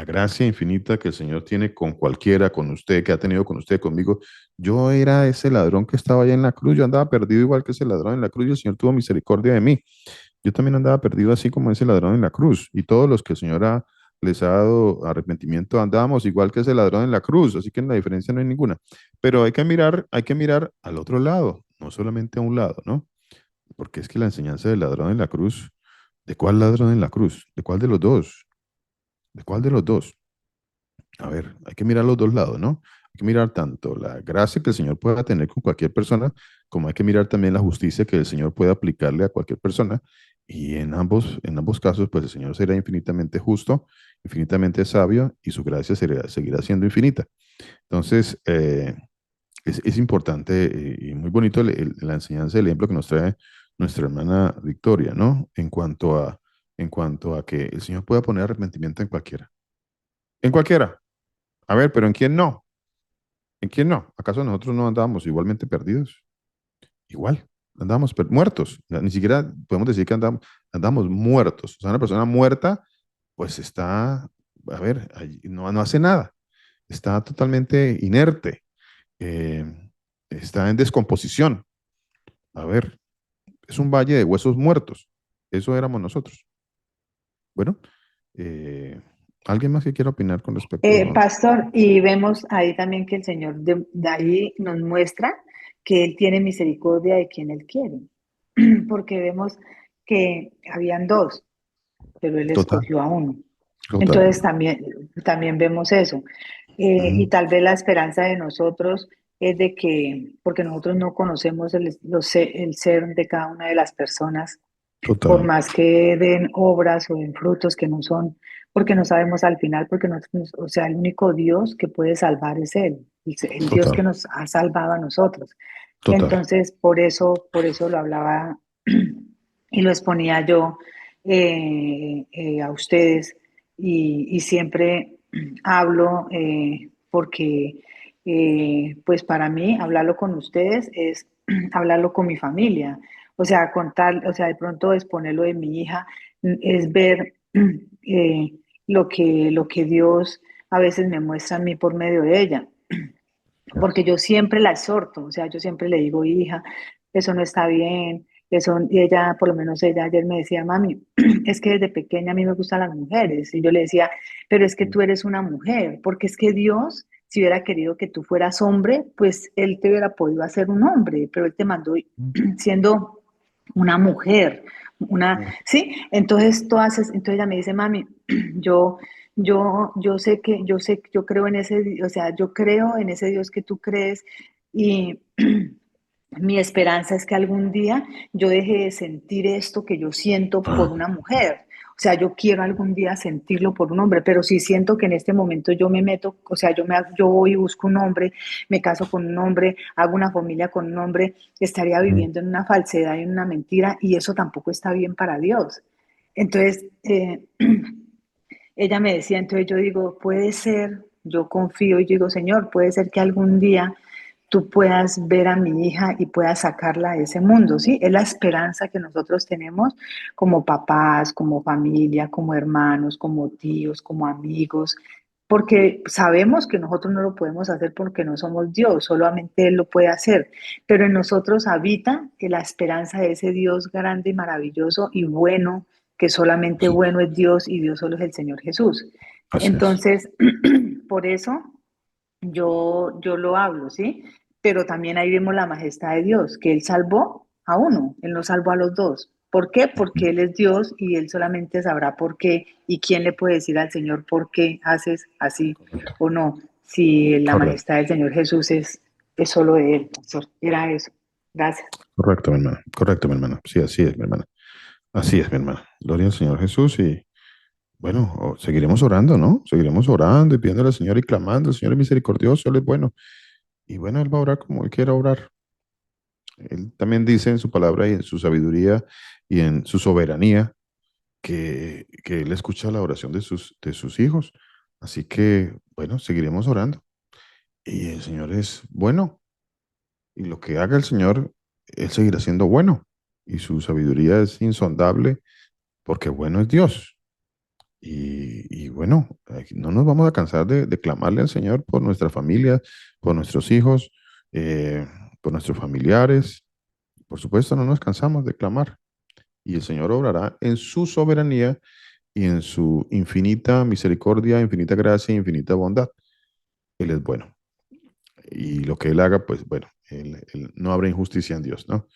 gracia infinita que el Señor tiene con cualquiera, con usted, que ha tenido con usted, conmigo. Yo era ese ladrón que estaba allá en la cruz, yo andaba perdido igual que ese ladrón en la cruz y el Señor tuvo misericordia de mí. Yo también andaba perdido así como ese ladrón en la cruz. Y todos los que el Señor les ha dado arrepentimiento andábamos igual que ese ladrón en la cruz. Así que la diferencia no hay ninguna. Pero hay que mirar al otro lado, no solamente a un lado, ¿no? Porque es que la enseñanza del ladrón en la cruz, ¿de cuál ladrón en la cruz? ¿De cuál de los dos? ¿De cuál de los dos? A ver, hay que mirar los dos lados, ¿no? Hay que mirar tanto la gracia que el Señor pueda tener con cualquier persona, como hay que mirar también la justicia que el Señor puede aplicarle a cualquier persona. Y en ambos casos, pues el Señor será infinitamente justo, infinitamente sabio y su gracia seguirá siendo infinita. Entonces, es importante y muy bonito la enseñanza, el ejemplo que nos trae nuestra hermana Victoria, ¿no? En cuanto a que el Señor pueda poner arrepentimiento en cualquiera. En cualquiera. A ver, pero ¿en quién no? ¿En quién no? ¿Acaso nosotros no andábamos igualmente perdidos? Igual, andábamos muertos. Ni siquiera podemos decir que andamos muertos. O sea, una persona muerta, pues está, a ver, no hace nada. Está totalmente inerte. eh, Está en descomposición. A ver, es un valle de huesos muertos. Eso éramos nosotros. Bueno, eh, ¿alguien más que quiera opinar con respecto? Pastor, y vemos ahí también que el Señor de ahí nos muestra que Él tiene misericordia de quien Él quiere, porque vemos que habían dos, pero Él Total, escogió a uno. total. Entonces también vemos eso. Y Ujú. tal vez la esperanza de nosotros es de que, porque nosotros no conocemos el ser de cada una de las personas, por Total, más que den obras o den frutos que no son, porque no sabemos al final, porque nosotros, o sea, el único Dios que puede salvar es Él, el Dios que total, nos ha salvado a nosotros. total. Entonces, por eso lo hablaba y lo exponía yo a ustedes y siempre hablo porque, pues para mí, hablarlo con ustedes es hablarlo con mi familia. O sea, contar, o sea, de pronto exponerlo de mi hija es ver eh, lo que Dios a veces me muestra a mí por medio de ella, porque yo siempre la exhorto, o sea, yo siempre le digo, hija, eso no está bien, eso, y ella, por lo menos ella ayer me decía, mami, es que desde pequeña a mí me gustan las mujeres, y yo le decía, pero es que tú eres una mujer, porque es que Dios, si hubiera querido que tú fueras hombre, pues Él te hubiera podido hacer un hombre, pero Él te mandó siendo una mujer, una, ¿sí? Entonces, entonces ella me dice, mami, yo, yo creo en ese, o sea, yo creo en ese Dios que tú crees y mi esperanza es que algún día yo deje de sentir esto que yo siento por una mujer. O sea, yo quiero algún día sentirlo por un hombre, pero si siento que en este momento yo me meto, o sea, yo voy y busco un hombre, me caso con un hombre, hago una familia con un hombre, estaría Ujú. viviendo en una falsedad y en una mentira y eso tampoco está bien para Dios. Entonces, ella me decía, entonces yo digo, puede ser, yo confío y yo digo, Señor, puede ser que algún día tú puedas ver a mi hija y puedas sacarla de ese mundo, ¿sí? Es la esperanza que nosotros tenemos como papás, como familia, como hermanos, como tíos, como amigos, porque sabemos que nosotros no lo podemos hacer porque no somos Dios, solamente Él lo puede hacer, pero en nosotros habita que la esperanza de ese Dios grande y maravilloso y bueno, que solamente Sí, bueno es Dios y Dios solo es el Señor Jesús. así es. Entonces, por eso yo lo hablo, ¿sí? Pero también ahí vemos la majestad de Dios, que Él salvó a uno, Él no salvó a los dos. ¿Por qué? Porque Él es Dios y Él solamente sabrá por qué. ¿Y quién le puede decir al Señor por qué haces así Correcto, o no? Si la correcto, majestad del Señor Jesús es solo de Él, pastor. Era eso. Gracias. correcto, mi hermana. Correcto, mi hermana. Sí, así es, mi hermana. Así es, mi hermana. Gloria al Señor Jesús y bueno, seguiremos orando, ¿no? Seguiremos orando y pidiéndole al Señor y clamando. El Señor es misericordioso, Él es bueno. Y bueno, Él va a orar como Él quiera orar. Él también dice en su palabra y en su sabiduría y en su soberanía que Él escucha la oración de sus hijos. Así que, bueno, seguiremos orando. Y el Señor es bueno. Y lo que haga el Señor, Él seguirá siendo bueno. Y su sabiduría es insondable porque bueno es Dios. Y bueno, no nos vamos a cansar de clamarle al Señor por nuestra familia, por nuestros hijos, eh, por nuestros familiares. Por supuesto, no nos cansamos de clamar. Y el Señor obrará en su soberanía y en su infinita misericordia, infinita gracia, infinita bondad. Él es bueno. Y lo que Él haga, pues bueno, no habrá injusticia en Dios, ¿no?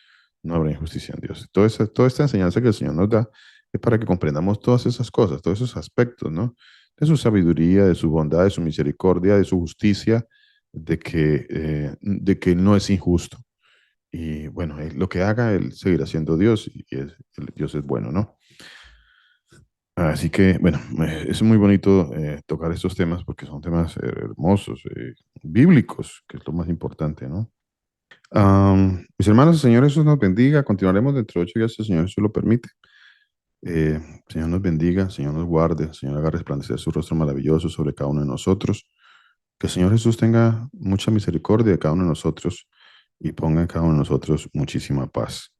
No habrá injusticia en Dios. Toda esta enseñanza que el Señor nos da es para que comprendamos todas esas cosas, todos esos aspectos, ¿no? De su sabiduría, de su bondad, de su misericordia, de su justicia, de que Él no es injusto y bueno, lo que haga, Él seguirá siendo Dios y Dios es bueno, ¿no? Así que, bueno, es muy bonito tocar estos temas porque son temas hermosos, bíblicos, que es lo más importante, ¿no? Mis hermanos, el Señor Jesús nos bendiga. Continuaremos dentro de 8 días, si el Señor Jesús lo permite. Señor nos bendiga, Señor nos guarde, Señor haga resplandecer su rostro maravilloso sobre cada uno de nosotros. Que el Señor Jesús tenga mucha misericordia de cada uno de nosotros y ponga en cada uno de nosotros muchísima paz.